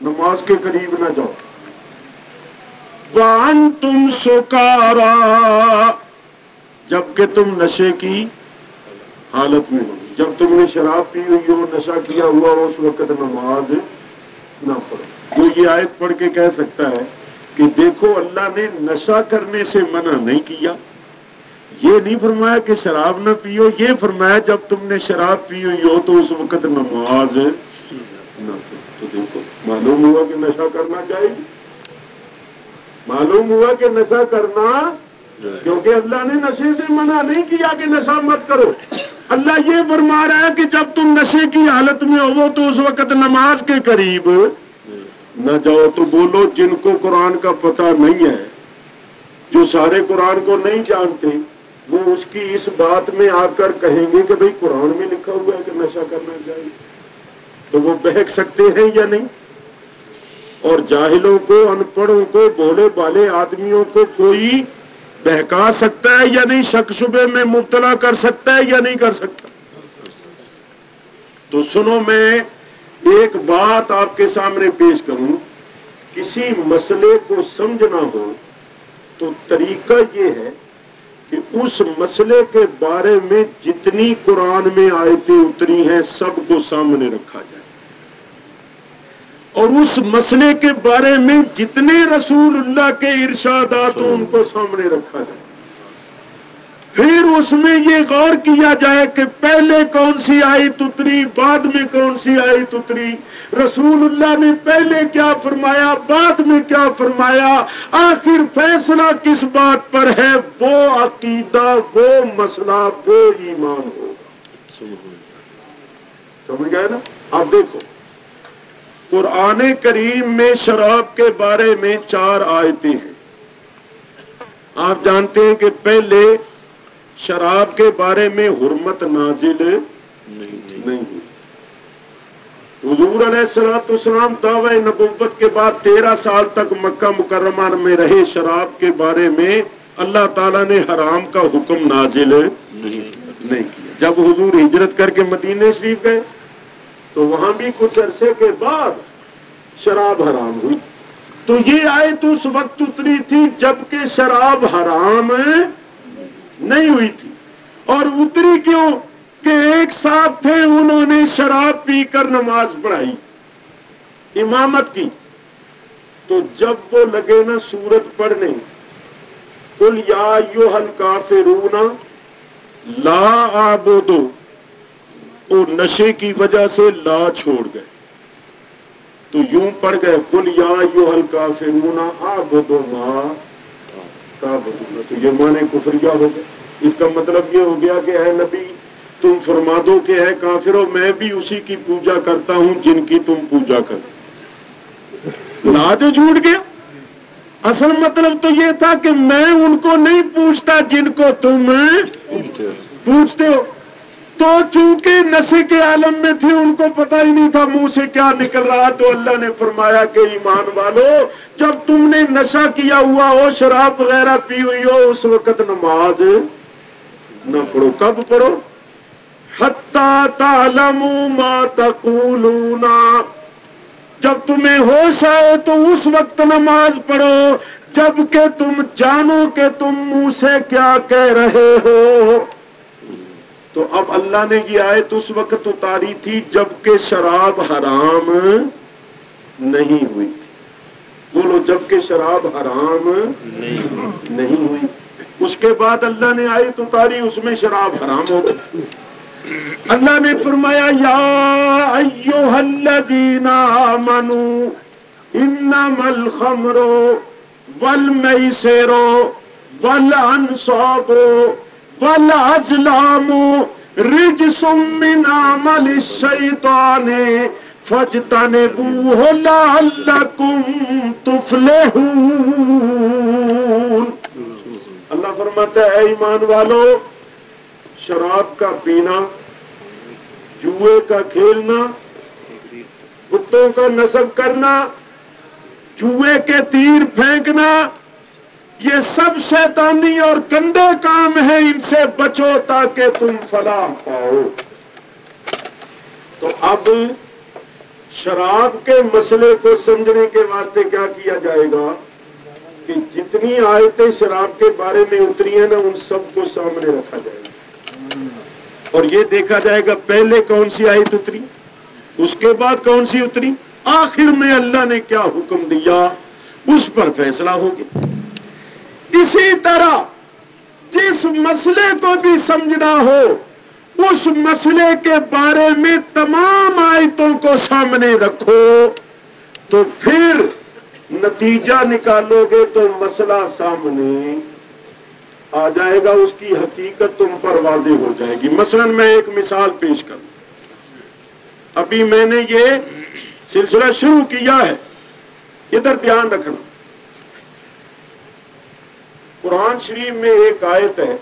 نماز کے قریب نہ جاؤ، وانتم سکارا، جبکہ تم نشے کی حالت میں ہو۔ جب تم نے شراب پی ہوئی ہو، نشہ کیا ہوا ہو، اس وقت نماز نہ پڑھو۔ وہ یہ آیت پڑھ کے کہہ سکتا ہے کہ دیکھو اللہ نے نشہ کرنے سے منع نہیں کیا، یہ نہیں فرمایا کہ شراب نہ پیو، یہ فرمایا جب تم نے شراب پی ہوئی ہو تو اس وقت نماز نہ پڑھو۔ تو دیکھو معلوم ہوا کہ نشہ کرنا چاہیے، معلوم ہوا کہ نشہ کرنا، کیونکہ اللہ نے نشے سے منع نہیں کیا کہ نشہ مت کرو، اللہ یہ فرما رہا ہے کہ جب تم نشے کی حالت میں ہو تو اس وقت نماز کے قریب نہ جاؤ۔ تو بولو جن کو قرآن کا پتہ نہیں ہے، جو سارے قرآن کو نہیں جانتے، وہ اس کی اس بات میں آ کر کہیں گے کہ بھئی قرآن میں لکھا ہوا ہے کہ نشہ کرنا چاہیے، تو وہ بہک سکتے ہیں یا نہیں؟ اور جاہلوں کو، ان پڑھوں کو، بھولے بالے آدمیوں کو کوئی بہکا سکتا ہے یا نہیں؟ شک شبے میں مبتلا کر سکتا ہے یا نہیں کر سکتا؟ تو سنو میں ایک بات آپ کے سامنے پیش کروں، کسی مسئلے کو سمجھنا ہو تو طریقہ یہ ہے کہ اس مسئلے کے بارے میں جتنی قرآن میں آیتیں اتری ہیں سب کو سامنے رکھا جائے، اور اس مسئلے کے بارے میں جتنے رسول اللہ کے ارشادات ہوں ان کو سامنے رکھا جائے، پھر اس میں یہ غور کیا جائے کہ پہلے کون سی آیت اتری، بعد میں کون سی آیت اتری، رسول اللہ نے پہلے کیا فرمایا، بعد میں کیا فرمایا، آخر فیصلہ کس بات پر ہے، وہ عقیدہ، وہ مسئلہ، وہ ایمان ہوگا۔ سمجھ گئے نا؟ اب دیکھو قرآن کریم میں شراب کے بارے میں 4 آیتیں ہیں۔ آپ جانتے ہیں کہ پہلے شراب کے بارے میں حرمت نازل نہیں ہوئی۔ حضور علیہ الصلوۃ والسلام دعوی نبوت کے بعد 13 سال تک مکہ مکرمہ میں رہے، شراب کے بارے میں اللہ تعالیٰ نے حرام کا حکم نازل نہیں کیا۔ جب حضور ہجرت کر کے مدینہ شریف گئے تو وہاں بھی کچھ عرصے کے بعد شراب حرام ہوئی. تو یہ آیت اس وقت اتری تھی جبکہ شراب حرام نہیں ہوئی تھی. اور اتری کیوں کہ ایک صاحب تھے, انہوں نے شراب پی کر نماز پڑھائی, امامت کی. تو جب وہ لگے نا سورت پڑھنے, قل یا ایھا الکافرون لا اعبد, وہ نشے کی وجہ سے لا چھوڑ گئے. تو یوں پڑھ گئے قل یا ایھا الکافرون اعبد ما تعبدون, تو یہ معنی کفریہ ہو گئے. اس کا مطلب یہ ہو گیا کہ اے نبی تم فرما دو کہ اے کافروں میں بھی اسی کی پوجا کرتا ہوں جن کی تم پوجا کرتے. لا تو چھوٹ گیا. اصل مطلب تو یہ تھا کہ میں ان کو نہیں پوچھتا جن کو تم پوچھتے ہو. تو چونکہ نشے کے عالم میں تھے, ان کو پتہ ہی نہیں تھا منہ سے کیا نکل رہا. تو اللہ نے فرمایا کہ ایمان والو, جب تم نے نشہ کیا ہوا ہو, شراب وغیرہ پی ہوئی ہو, اس وقت نماز نہ پڑھو. کب پڑھو؟ حتی تعلموا ما تقولون, جب تمہیں ہوش آئے تو اس وقت نماز پڑھو جب کہ تم جانو کہ تم منہ سے کیا کہہ رہے ہو. تو اب اللہ نے یہ آیت اس وقت اتاری تھی جبکہ شراب حرام نہیں ہوئی تھی. بولو, جبکہ شراب حرام نہیں ہوئی. اس کے بعد اللہ نے آیت اتاری, اس میں شراب حرام ہو گئی. اللہ نے فرمایا یا ایھا الذین آمنوا انما الخمر والمیسر والانصاب والازلام رجس من عمل الشیطان فاجتنبوہ لعلکم تفلحون. اللہ فرماتا ہے اے ایمان والو, شراب کا پینا, جوئے کا کھیلنا, کتوں کا نصب کرنا, جوئے کے تیر پھینکنا, یہ سب شیطانی اور گندے کام ہیں. ان سے بچو تاکہ تم فلاح پاؤ. تو اب شراب کے مسئلے کو سمجھنے کے واسطے کیا کیا جائے گا کہ جتنی آیتیں شراب کے بارے میں اتری ہیں نا, ان سب کو سامنے رکھا جائے گا اور یہ دیکھا جائے گا پہلے کون سی آیت اتری, اس کے بعد کون سی اتری, آخر میں اللہ نے کیا حکم دیا, اس پر فیصلہ ہوگا. اسی طرح جس مسئلے کو بھی سمجھنا ہو, اس مسئلے کے بارے میں تمام آیتوں کو سامنے رکھو, تو پھر نتیجہ نکالو گے تو مسئلہ سامنے آ جائے گا, اس کی حقیقت تم پر واضح ہو جائے گی. مثلا میں ایک مثال پیش کروں. ابھی میں نے یہ سلسلہ شروع کیا ہے, ادھر دھیان رکھنا. قرآن شریف میں ایک آیت ہے,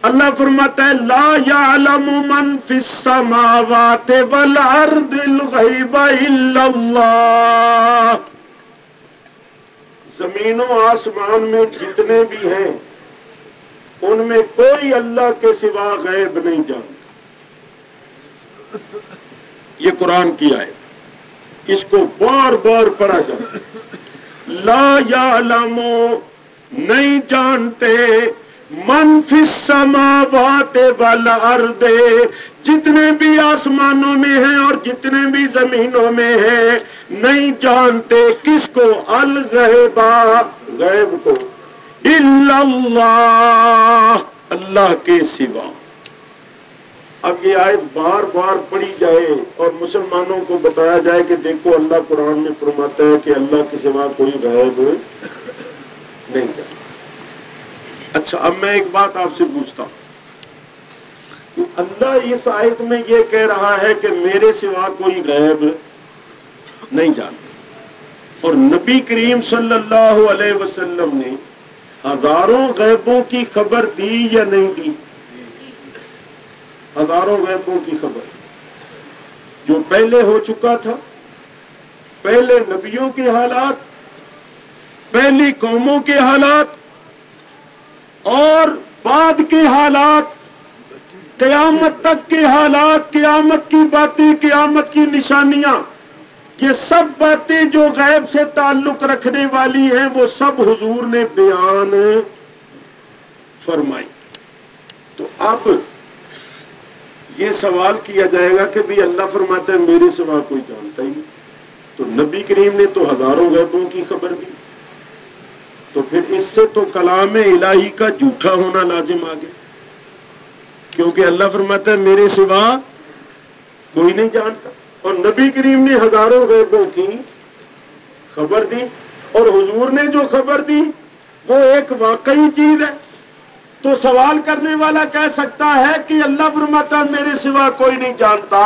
اللہ فرماتا ہے لا یعلم من فی السماوات والارض الغیب الا اللہ. زمین و آسمان میں جتنے بھی ہیں ان میں کوئی اللہ کے سوا غیب نہیں جانتا. یہ قرآن کی آیت, اس کو بار بار پڑھا جائے. لا یعلم, نہیں جانتے, من فی السماوات والارض, جتنے بھی آسمانوں میں ہیں اور جتنے بھی زمینوں میں ہیں, نہیں جانتے کس کو, الغیبا, غیب کو, الا اللہ, اللہ کے سوا. اب یہ آیت بار بار پڑھی جائے اور مسلمانوں کو بتایا جائے کہ دیکھو اللہ قرآن میں فرماتا ہے کہ اللہ کے سوا کوئی غیب نہیں جانتا. اچھا, اب میں ایک بات آپ سے پوچھتا ہوں, اللہ اس آیت میں یہ کہہ رہا ہے کہ میرے سوا کوئی غیب نہیں جانتا, اور نبی کریم صلی اللہ علیہ وسلم نے ہزاروں غیبوں کی خبر دی یا نہیں دی؟ ہزاروں غیبوں کی خبر جو پہلے ہو چکا تھا, پہلے نبیوں کے حالات, پہلی قوموں کے حالات اور بعد کے حالات, قیامت تک کے حالات، قیامت کی باتیں، قیامت کی نشانیاں، یہ سب باتیں جو غیب سے تعلق رکھنے والی ہیں وہ سب حضور نے بیان فرمائی۔ تو اب یہ سوال کیا جائے گا کہ بھی اللہ فرماتا ہے میرے سوا کوئی جانتا ہی نہیں، تو نبی کریم نے تو ہزاروں غیبوں کی خبر دی، تو پھر اس سے تو کلام الہی کا جھوٹا ہونا لازم آ گیا، کیونکہ اللہ فرماتا ہے میرے سوا کوئی نہیں جانتا، اور نبی کریم نے ہزاروں غیبوں کی خبر دی، اور حضور نے جو خبر دی وہ ایک واقعی چیز ہے۔ تو سوال کرنے والا کہہ سکتا ہے کہ اللہ فرماتا ہے میرے سوا کوئی نہیں جانتا،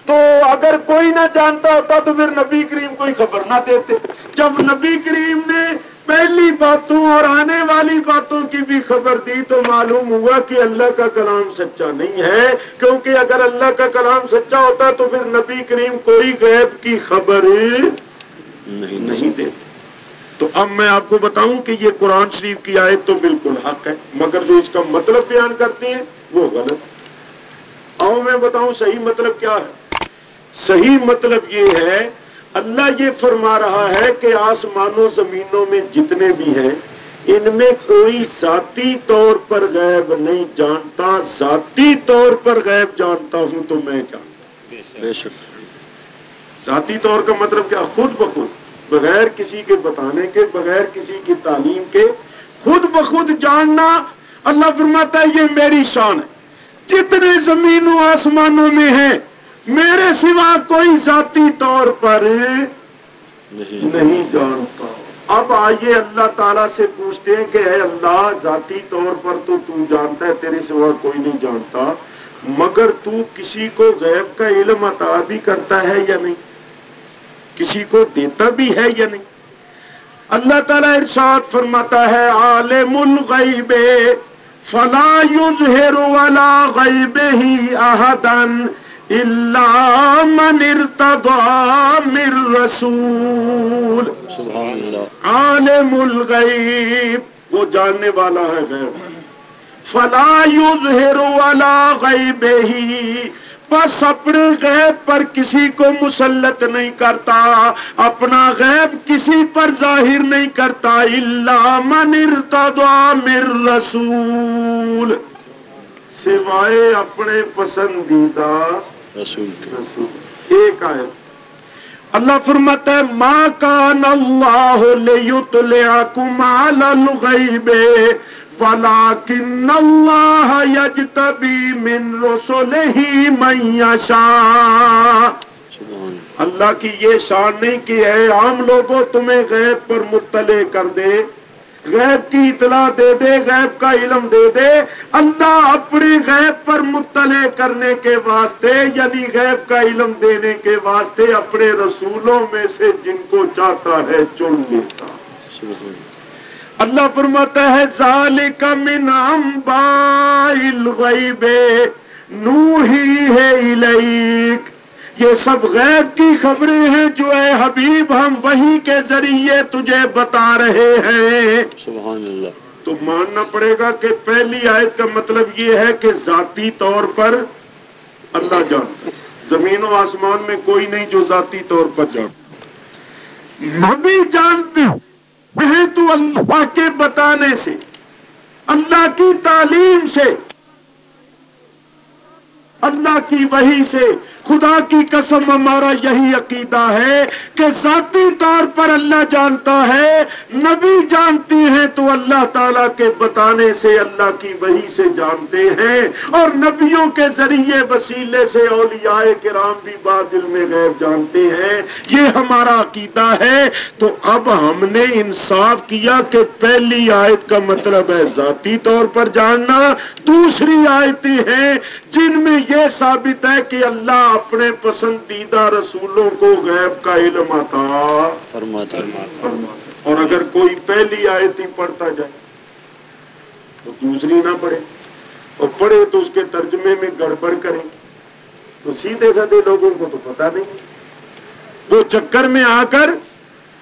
تو اگر کوئی نہ جانتا ہوتا تو پھر نبی کریم کوئی خبر نہ دیتے۔ جب نبی کریم نے پہلی باتوں اور آنے والی باتوں کی بھی خبر دی تو معلوم ہوا کہ اللہ کا کلام سچا نہیں ہے، کیونکہ اگر اللہ کا کلام سچا ہوتا تو پھر نبی کریم کوئی غیب کی خبر نہیں دیتے۔ تو اب میں آپ کو بتاؤں کہ یہ قرآن شریف کی آیت تو بالکل حق ہے، مگر جو اس کا مطلب بیان کرتی ہیں وہ غلط۔ آؤ میں بتاؤں صحیح مطلب کیا ہے۔ صحیح مطلب یہ ہے، اللہ یہ فرما رہا ہے کہ آسمانوں زمینوں میں جتنے بھی ہیں ان میں کوئی ذاتی طور پر غیب نہیں جانتا، ذاتی طور پر غیب جانتا ہوں تو میں جانتا۔ بے شک۔ ذاتی طور کا مطلب کیا؟ خود بخود، بغیر کسی کے بتانے کے، بغیر کسی کی تعلیم کے، خود بخود جاننا۔ اللہ فرماتا ہے یہ میری شان ہے، جتنے زمینوں آسمانوں میں ہیں میرے سوا کوئی ذاتی طور پر نہیں جانتا۔ اب آئیے اللہ تعالیٰ سے پوچھتے ہیں کہ اے اللہ، ذاتی طور پر تو جانتا ہے، تیرے سوا کوئی نہیں جانتا، مگر تو کسی کو غیب کا علم عطا بھی کرتا ہے یا نہیں؟ کسی کو دیتا بھی ہے یا نہیں؟ اللہ تعالیٰ ارشاد فرماتا ہے عالم الغیب فلا یظہر علی غیبہ احدا الا من ارتضی من رسول۔ سبحان اللہ۔ عالم الغیب، وہ جاننے والا ہے غیب، فلا یظہر علی غیبہ، بس اپنے غیب پر کسی کو مسلط نہیں کرتا، اپنا غیب کسی پر ظاہر نہیں کرتا، الا من ارتضی من رسول، سوائے اپنے پسندیدہ رسول۔ ایک آیت اللہ فرماتا ہے ما کان اللہ لیطلعکم علی الغیب وَلَٰكِنَّ اللَّهَ يَجْتَبِي مِن رُّسُلِهِ مَن يَشَاءُ۔ اللہ کی یہ شان نہیں کہ اے عام لوگوں تمہیں غیب پر مطلع کر دے، غیب کی اطلاع دے دے، غیب کا علم دے دے۔ اللہ اپنے غیب پر مطلع کرنے کے واسطے، یعنی غیب کا علم دینے کے واسطے اپنے رسولوں میں سے جن کو چاہتا ہے چن لیتا۔ اللہ فرماتا ہے ذالک من انباء الغیب نوحیہ الیک، یہ سب غیب کی خبریں ہیں جو اے حبیب ہم وحی کے ذریعے تجھے بتا رہے ہیں۔ سبحان اللہ۔ تو ماننا پڑے گا کہ پہلی آیت کا مطلب یہ ہے کہ ذاتی طور پر اللہ جانتا ہے، زمین و آسمان میں کوئی نہیں جو ذاتی طور پر جانتا۔ نبی جانتے ہیں تو اللہ کے بتانے سے، اللہ کی تعلیم سے، اللہ کی وحی سے۔ خدا کی قسم ہمارا یہی عقیدہ ہے کہ ذاتی طور پر اللہ جانتا ہے، نبی جانتی ہیں تو اللہ تعالیٰ کے بتانے سے، اللہ کی وحی سے جانتے ہیں، اور نبیوں کے ذریعے وسیلے سے اولیاء کرام بھی بعض علم غیب جانتے ہیں۔ یہ ہمارا عقیدہ ہے۔ تو اب ہم نے انصاف کیا کہ پہلی آیت کا مطلب ہے ذاتی طور پر جاننا، دوسری آیتیں ہیں جن میں یہ ثابت ہے کہ اللہ اپنے پسندیدہ رسولوں کو غیب کا علم عطا فرماتا ہے۔ اور اگر کوئی پہلی آیت ہی پڑھتا جائے تو دوسری نہ پڑھے، اور پڑھے تو اس کے ترجمے میں گڑبڑ کرے، تو سیدھے سادے لوگوں کو تو پتہ نہیں، وہ چکر میں آ کر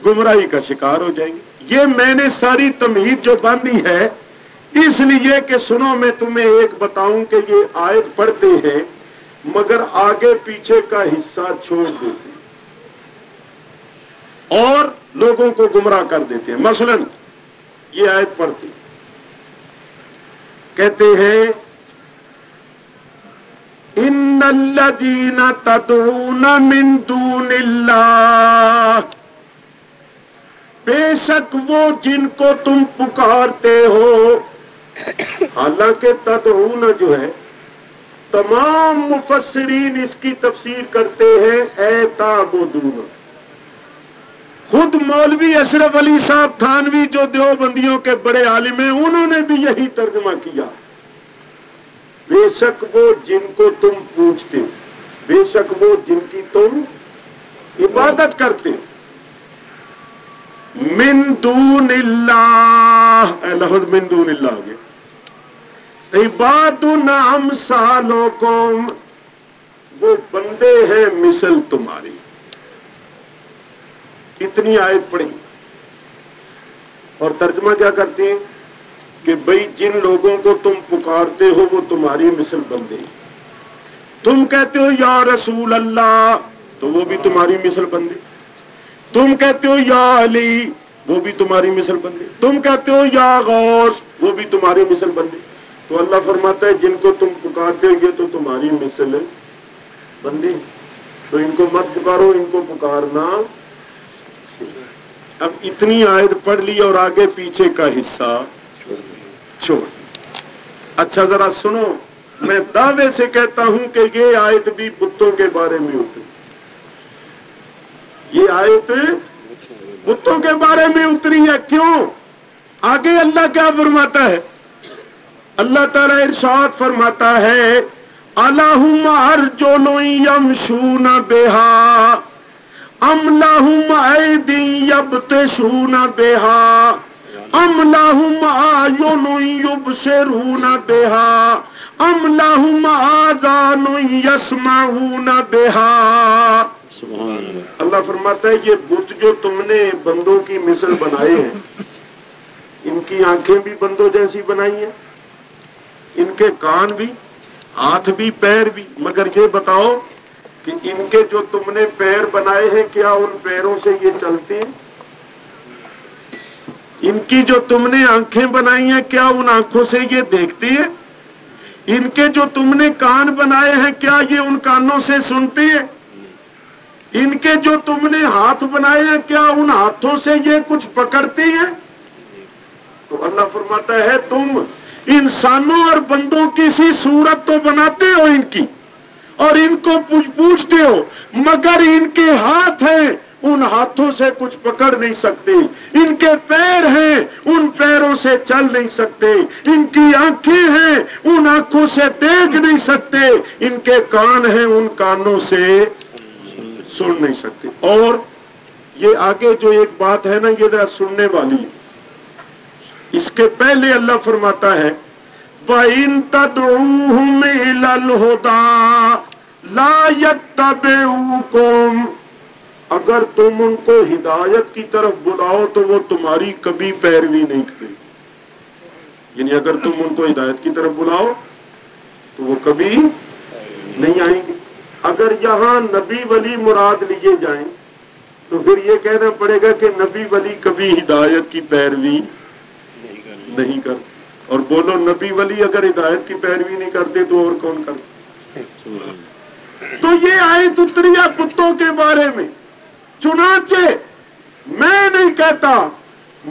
گمراہی کا شکار ہو جائیں گے۔ یہ میں نے ساری تمہید جو باندھی ہے اس لیے کہ سنو میں تمہیں ایک بتاؤں کہ یہ آیت پڑھتے ہیں مگر آگے پیچھے کا حصہ چھوڑ دیتے ہیں اور لوگوں کو گمراہ کر دیتے ہیں. مثلا یہ آیت پڑھتے کہتے ہیں ان الذین تدعون من دون اللہ، بے شک وہ جن کو تم پکارتے ہو. حالانکہ تدعون جو ہے تمام مفسرین اس کی تفسیر کرتے ہیں اے تعبدون. خود مولوی اشرف علی صاحب تھانوی جو دیوبندیوں کے بڑے عالم ہیں انہوں نے بھی یہی ترجمہ کیا. بے شک وہ جن کو تم پوچھتے ہو، بے شک وہ جن کی تم عبادت کرتے ہو. من دون اللہ، اے لفظ من دون اللہ ہو گیا. عباد امثالکم، وہ بندے ہیں مثل تمہاری. کتنی آیت پڑھی اور ترجمہ کیا کرتے ہیں کہ بھئی جن لوگوں کو تم پکارتے ہو وہ تمہاری مثل بندے. تم کہتے ہو یا رسول اللہ تو وہ بھی تمہاری مثل بندے. تم کہتے ہو یا علی وہ بھی تمہاری مثل بندے. تم کہتے ہو یا غوث وہ بھی تمہاری مثل بندے. تو اللہ فرماتا ہے جن کو تم پکارتے ہو یہ تو تمہاری مثل بندے، تو ان کو مت پکارو، ان کو پکارنا. اب اتنی آیت پڑھ لی اور آگے پیچھے کا حصہ چھوڑ. اچھا ذرا سنو، میں دعوے سے کہتا ہوں کہ یہ آیت بھی بتوں کے بارے میں اتری. یہ آیت بتوں کے بارے میں اتری ہے. کیوں؟ آگے اللہ کیا فرماتا ہے؟ اللہ تعالیٰ ارشاد فرماتا ہے الہم ارجل یمشون بہا ام لہم ایدی یبطشون بہا ام لہم اعین یبصرون بہا ام لہم آذان یسمعون بہا. اللہ فرماتا ہے یہ بت جو تم نے بندوں کی مثل بنائے ہیں، ان کی آنکھیں بھی بندوں جیسی بنائی ہیں، ان کے کان بھی، ہاتھ بھی، پیر بھی. مگر یہ بتاؤ کہ ان کے جو تم نے پیر بنائے ہیں کیا ان پیروں سے یہ چلتے ہیں؟ ان کی جو تم نے آنکھیں بنائی ہیں کیا ان آنکھوں سے یہ دیکھتے ہیں؟ ان کے جو تم نے کان بنائے ہیں کیا یہ ان کانوں سے سنتے ہیں؟ ان کے جو تم نے ہاتھ بنائے ہیں کیا ان ہاتھوں سے یہ کچھ پکڑتے ہیں؟ تو اللہ فرماتا ہے تم انسانوں اور بندوں کی سی صورت تو بناتے ہو ان کی اور ان کو پوچھتے ہو، مگر ان کے ہاتھ ہیں ان ہاتھوں سے کچھ پکڑ نہیں سکتے. ان کے پیر ہیں ان پیروں سے چل نہیں سکتے. ان کی آنکھیں ہیں ان آنکھوں سے دیکھ نہیں سکتے. ان کے کان ہیں ان کانوں سے سن نہیں سکتے. اور یہ آگے جو ایک بات ہے نا یہ ذرا سننے والی ہے. اس کے پہلے اللہ فرماتا ہے وَإِن تَدْعُوهُمْ إِلَى الْهُدَىٰ لَا يَتَّبِعُوكُمْ، اگر تم ان کو ہدایت کی طرف بلاؤ تو وہ تمہاری کبھی پیروی نہیں کریں. یعنی اگر تم ان کو ہدایت کی طرف بلاؤ تو وہ کبھی نہیں آئیں گے. اگر یہاں نبی ولی مراد لیے جائیں تو پھر یہ کہنا پڑے گا کہ نبی ولی کبھی ہدایت کی پیروی نہیں کرتے. اور بولو نبی ولی اگر ہدایت کی پیروی نہیں کرتے تو اور کون کرتے؟ تو یہ آیت اتری ہے کتوں کے بارے میں. چنانچہ میں نہیں کہتا،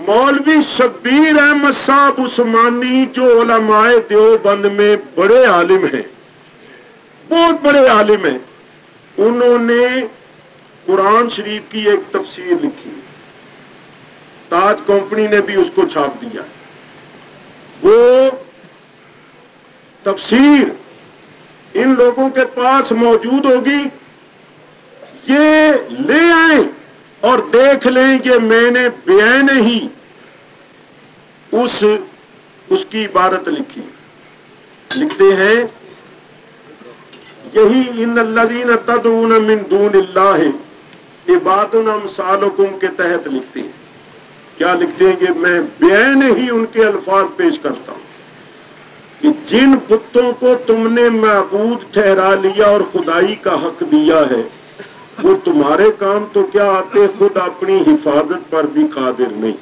مولوی شبیر احمد صاحب عثمانی جو علماء دیوبند میں بڑے عالم ہیں، بہت بڑے عالم ہیں، انہوں نے قرآن شریف کی ایک تفسیر لکھی، تاج کمپنی نے بھی اس کو چھاپ دیا. وہ تفسیر ان لوگوں کے پاس موجود ہوگی، یہ لے آئیں اور دیکھ لیں کہ میں نے بیان ہی اس کی عبارت لکھی. لکھتے ہیں یہی ان الذین تدعون من دون اللہ عباد امثالکم کے تحت لکھتے ہیں. کیا لکھتے ہیں کہ میں بیان ہی ان کے الفاظ پیش کرتا ہوں. کہ جن بتوں کو تم نے معبود ٹھہرا لیا اور خدائی کا حق دیا ہے وہ تمہارے کام تو کیا آتے، خود اپنی حفاظت پر بھی قادر نہیں،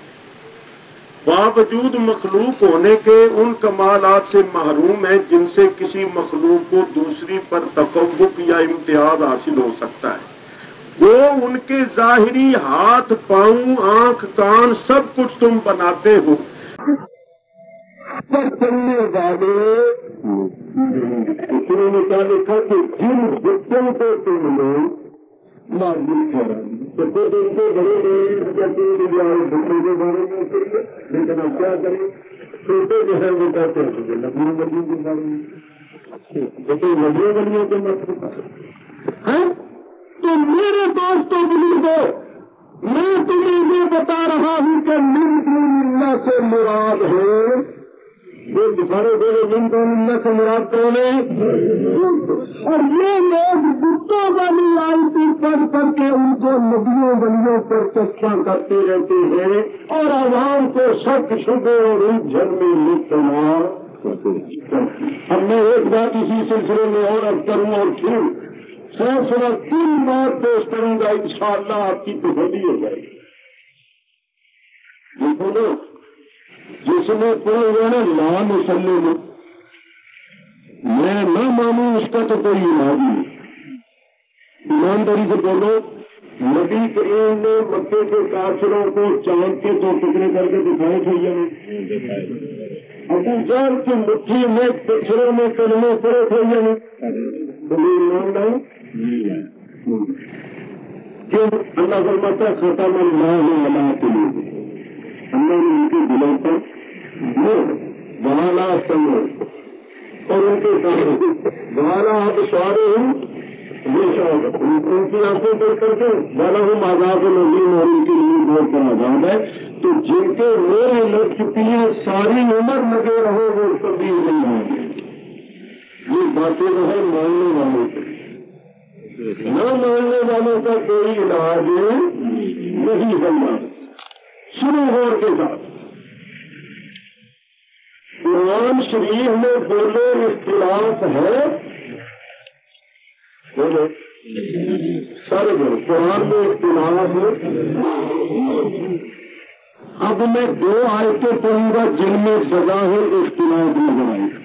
باوجود مخلوق ہونے کے ان کمالات سے محروم ہیں جن سے کسی مخلوق کو دوسری پر تفوق یا امتیاز حاصل ہو سکتا ہے۔ وہ ان کے ظاہری ہاتھ، پاؤں، آنکھ، کان سب کچھ تم بناتے ہو، پر چلنے والے انہوں نے کیا لکھا کہ جن بچوں کو تم نے معبود ٹھہرا تو خود ان کو بڑے بچوں کے بارے میں، لیکن اب کیا کریں، چھوٹے جو ہے وہ کہتے ہیں کہ نبیوں ولیوں کے بارے میں، چھوٹے نبیوں ولیوں کے مطلب ہے۔ تو میرے دوستوں بزرگوں، میں تمہیں یہ بتا رہا ہوں کہ من دون اللہ سے مراد ہے، وہ دکھانے بولے من دون اللہ سے مراد کون ہے، اور یہ لوگ بتوں والی آیتی پڑھ کر کے ان کو نبیوں ولیوں پر چسپاں کرتے رہتے ہیں اور عوام کو شک شبے اور الجھن میں مبتلا کرتے ہیں۔ اب میں ایک بات اسی سلسلے میں اور اب کروں اور پھر 3 بار پیش کروں گا، انشاءاللہ آپ کی تسلی ہو جائے گی۔ دیکھو نا، جس نے پڑھے ہوئے نا لا مسلم، میں نہ مانوں اس کا تو کوئی علاج نہیں۔ ایمانداری سے بولو، نبی کریم نے مکے کے کافروں کو چاند کے 2 ٹکڑے کر کے دکھائے تھے یا نہیں؟ ابو جہل کی مٹھی میں پتھروں میں کلمے پڑے تھے یا نہیں؟ ایمان نہیں کہ اللہ فرماتا ہے ختم اللہ علی قلوبہم، اللہ نے ان کے دلوں پر والا سمجھ اور ان کے سامنے والا ابصارہم ان کی آنکھوں پر کر کے والا ہم عذاب العلیم، اور ان کے لیے بہت بڑا عذاب ہے۔ تو جن کے میرے لگ چکی ہیں ساری عمر لگے رہو وہ کبھی نہیں ہوں گے۔ یہ باتیں جو ہے ماننے والوں کی، نہ ماننے والوں کا کوئی علاج نہیں بننا۔ شروع غور کے ساتھ قرآن شریف میں بولے اختلاف ہے، بولے سارے بولے قرآن میں اختلاف ہے۔ اب میں 2 آیتیں پڑھوں گا جن میں بظاہر اختلاف نظر آئے گا،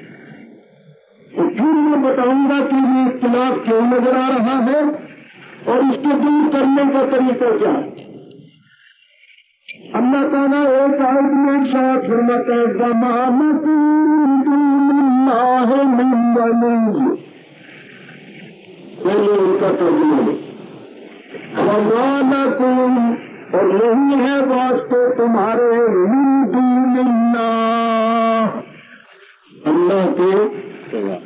اور پھر میں بتاؤں گا کہ یہ اختلاف کیوں نظر آ رہا ہے اور اس کے دور کرنے کا طریقہ کیا ہے۔ اللہ تعالیٰ ایک آیت میں ارشاد فرماتا ہے ضمانت اللہ من ولی، پہلے ان کا ترجمہ ہے ضمانتم، اور نہیں ہے واسطے تمہارے من دون اللہ، اللہ کے سوا،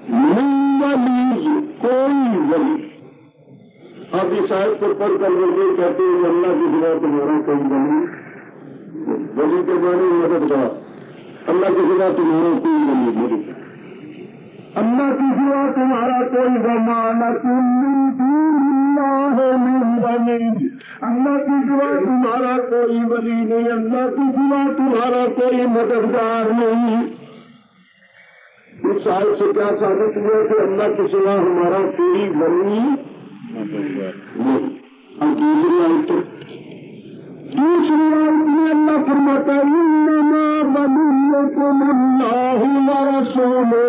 من ولی، کوئی ولی۔ اب اس آیت کو پڑھ کر وہ یہ کہتے ہیں اللہ کی سوا تمہارا کوئی ولی، ولی کے معنی مددگار، اللہ کی سوا تمہارا کوئی ولی مددگار، اللہ کی سوا تمہارا کوئی ضمانت من دون اللہ من ولی، اللہ کی سوا تمہارا کوئی ولی نہیں، اللہ کی سوا تمہارا کوئی مددگار نہیں۔ اس آیت سے کیا ثابت ہوا کہ اللہ کے سوا ہمارا کوئی ولی نہیں۔ اب دوسری آیت میں اللہ فرماتا ہے انما وليكم اللہ ورسولہ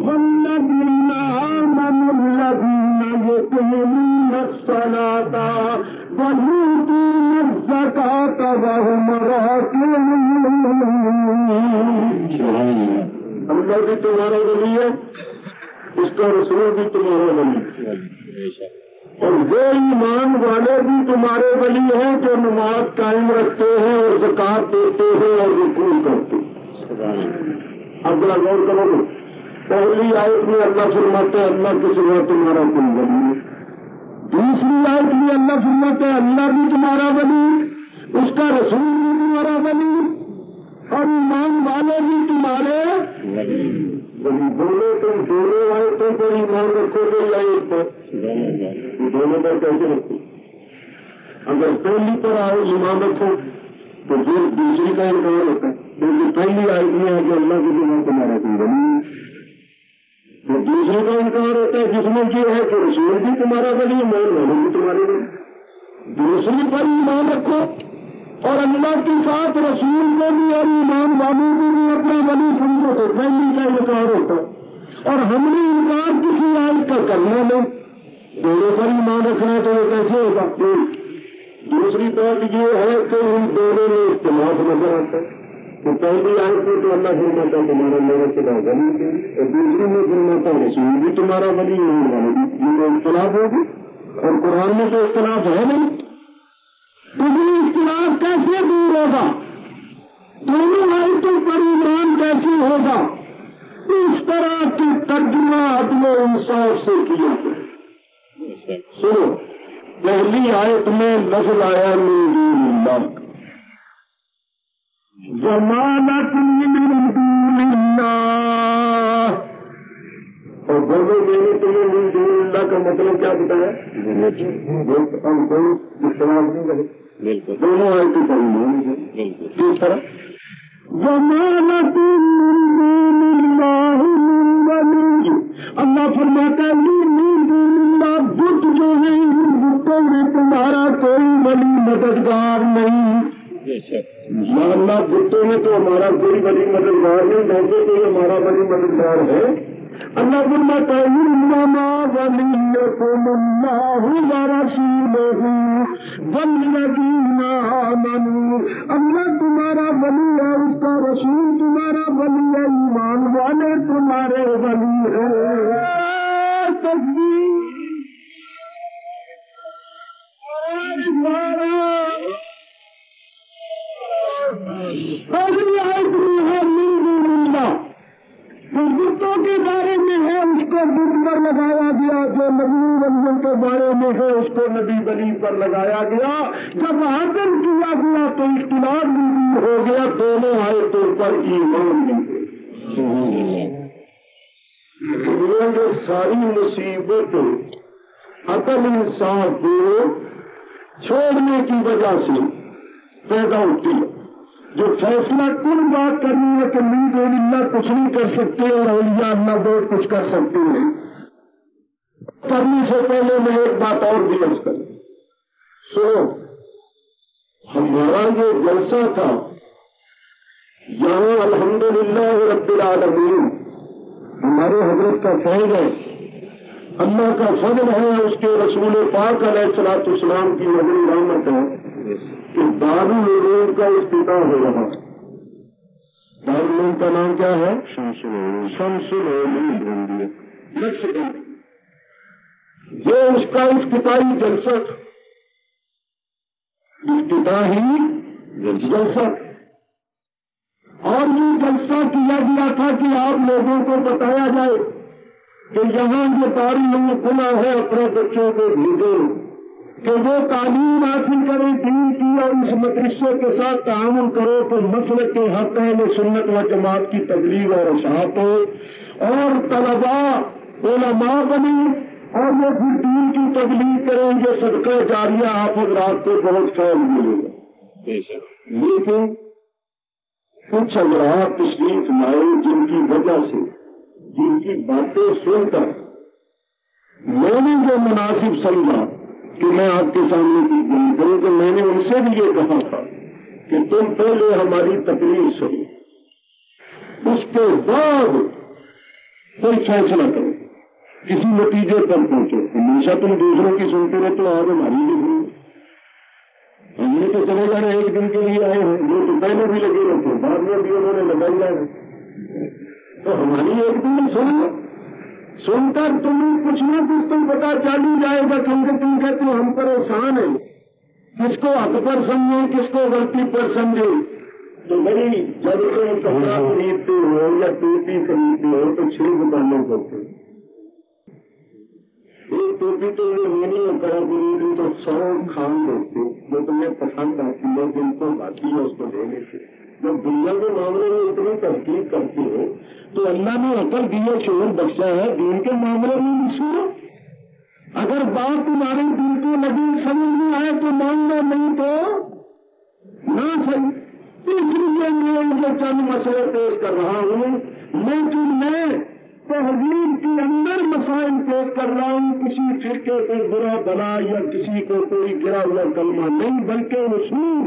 والذین آمنوا الذین یقیمون الصلاة ویؤتون الزکاة وهم راکعون۔ اللہ بھی تمہارا ولی ہے، اس کا رسول بھی تمہارا ولی ہے، اور وہ ایمان والے بھی تمہارے ولی ہیں جو نماز قائم رکھتے ہیں اور زکات دیتے ہیں اور رکوع کرتے ہیں۔ اب ذرا غور کرو گے، پہلی آیت میں اللہ فرماتے ہیں اللہ کے سوا تمہارا کوئی ولی ہے، دوسری آیت میں اللہ فرماتے ہیں اللہ بھی تمہارا ولی، اس کا رسول بھی تمہارا ولی، اور ایمان والے بھی تمہارے ولی۔ دونوں تم دونوں آیتوں پر ایمان رکھو گے یا ایک پر؟ دونوں پر کیسے رکھو؟ اگر پہلی پر آئے ایمان رکھو تو پھر دوسری کا انکار ہوتا ہے۔ کیونکہ پہلی آیت میں ہے کہ اللہ کے بنا تمہارا کوئی ولی نہیں. تو دوسرے کا انکار ہوتا ہے جس میں یہ ہے کہ رسول بھی تمہارا ولی ہے، مومن والے بھی تمہارے ولی. دوسری پر ایمان رکھو اور اللہ کے ساتھ رسول کو بھی اور ایمان والوں کو بھی اپنا ولی سمجھو تو پہلی کا انکار ہوتا ہے. اور ہم نے انکار کسی آیت کا کرنا نہیں، دونوں پر ایمان رکھنا تو یہ کیسے ہوگا؟ دوسری بات یہ ہے کہ ان دونوں میں اختلاف نظر آتا ہے. تو پہلی آیت میں تو اللہ فرماتا ہے تمہارا میرے خدا ولی ہے، اور دوسری میں فرماتا ہے رسول بھی تمہارا ولی ہے، والے بھی. یہ اختلاف ہوگی اور قرآن میں تو اختلاف ہے نہیں. تو یہ اختلاف کیسے دور ہوگا؟ دونوں آیتوں پر ایمان کیسے ہوگا؟ اس طرح کی ترجمہ عدل و انصاف سے کیا ہے. سنو، پہلی آیت میں لفظ آیا من دون اللہ، ضمانت من دون اللہ. اور بولو میں نے تمہیں من دون اللہ کا مطلب کیا بتایا؟ ہم کوئی اختلاف نہیں رہے. بالکل دونوں آیتیں پر ایمان ہے. کس طرح؟ ضمانت من دون اللہ من ولی. اللہ فرماتا ہے من دون اللہ، بت جو ہے ان بتوں میں تمہارا کوئی ولی مددگار نہیں. یا اللہ بتوں میں تو ہمارا کوئی ولی مددگار نہیں، ویسے تو ہمارا ولی مددگار ہے. اللہ فرماتا ہے انما ولیکم اللہ ورسولہ والذین آمنوا. اللہ تمہارا ولی ہے، اس کا رسول تمہارا ولی ہے، ایمان والے تمہارے ولی ہیں. بتوں کے بارے میں ہے اس کو بت پر لگایا گیا، جو نبی ولیوں کے بارے میں ہے اس کو نبی ولی پر لگایا گیا. جب حاصل کیا گیا تو اختلاف بھی دور ہو گیا، دونوں آیتوں پر ایمان بھی. دنیا میں ساری مصیبت عقل انصاف کو چھوڑنے کی وجہ سے پیدا ہوتی ہے. جو فیصلہ کل بات کرنی ہے کہ من دون اللہ کچھ نہیں کر سکتے اور اولیاء اللہ بہت کچھ کر سکتے ہیں، کرنے سے پہلے میں ایک بات اور بھی عرض کروں. سو ہمارا یہ جلسہ تھا یہاں الحمدللہ رب العالمین، ہمارے حضرت کا فیض ہے، اللہ کا فضل ہے، اس کے رسول پاک علیہ الصلوۃ والسلام کی مدنی رحمت ہے کہ دارالعلوم کا افتتاح ہو رہا ہے. دارالعلوم کا نام کیا ہے؟ شمس العلوم. یہ اس کا افتتاحی جلسہ، افتتاحی جلسہ. اور یہ جلسہ کیا گیا تھا کہ آپ لوگوں کو بتایا جائے کہ یہاں جو دارالعلوم کھلا ہے اپنے بچوں کو بھیجو کہ وہ تعلیم حاصل کریں دین کی، اور اس مدرسے کے ساتھ تعاون کرو تو مسلک کے حق اہل سنت و جماعت کی تبلیغ اور اشاعت ہو، اور طلباء علماء بنی اور وہ پھر دین کی تبلیغ کریں گے. صدقہ جاریہ آپ حضرات کو بہت فیض ملے گا. لیکن کچھ حضرات تشریف لائے جن کی وجہ سے، جن کی باتیں سن کر میں نے جو مناسب سمجھا کہ میں آپ کے سامنے کی بات کروں، کہ میں نے ان سے بھی یہ کہا تھا کہ تم پہلے ہماری تقریر سنو، اس کے بعد کوئی فیصلہ کرو، کسی نتیجے پر پہنچو. ہمیشہ تم دوسروں کی سنتے رہے تو آج ہماری بھی سنو. ہم نے تو چلے جانا ایک دن کے لیے آئے ہیں، جو تو پہلے بھی لگے رہتے بعد میں بھی انہوں نے لگایا ہے. تو ہماری ایک دن سن کر تمہیں کچھ نہ کچھ تم پتا چل ہی جائے گا، کیونکہ تم کہتے ہم پریشان ہیں، کس کو حق پر سمجھیں کس کو غلطی پر سمجھیں. تو بھائی جب تم کپڑا خریدتے ہو یا ٹوپی خریدتے ہو تو 6 دکانیں کرتے ہو. ایک ٹوپی تو ہونی اور کرا خریدی تو 100 کھان دیتے جو تمہیں پسند آتی ہے، جن کو باقی ہے اس کو دے لیتے. جب دنیا کے معاملے میں اتنی تحقیق کرتے ہو تو اللہ نے عقل دی ہے، شعور بخشا ہے، دین کے معاملے میں بھی سنو. اگر بات تمہارے دل کو لگی سمجھ میں آئے تو مان لو، نہیں تو نہ صحیح. اس لیے میں ان کو چند مسئلے پیش کر رہا ہوں، لیکن میں تہذیب کے اندر مسائل پیش کر رہا ہوں، کسی فرقے کو برا بلا یا کسی کو کوئی گرا ہوا کلمہ نہیں، بلکہ اصول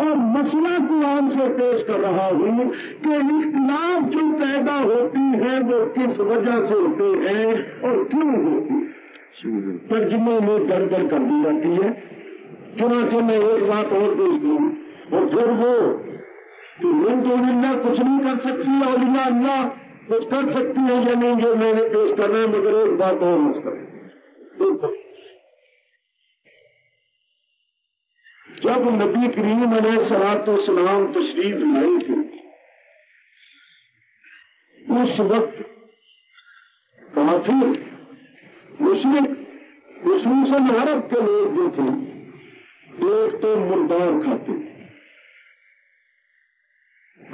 اور مسئلہ قرآن سے پیش کر رہا ہوں کہ اختلاف جو پیدا ہوتی ہے وہ کس وجہ سے ہوتے ہیں اور کیوں ہوتی ہے، ترجمے میں گڑبڑ کر دی جاتی ہے۔ چنانچہ میں ایک بات اور پیش کروں، اور پھر وہ کہ من دون اللہ کچھ نہیں کر سکتی، اولیاء اللہ کچھ کر سکتی ہے یا نہیں، جو میں نے پیش کرنا ہے، مگر ایک بات اور مس کریں۔ جب نبی کریم علیہ الصلوۃ والسلام تشریف لائے تھے، اس وقت کافر مشرک خصوصاً عرب کے لوگ جو تھے، ایک تو مردار کھاتے،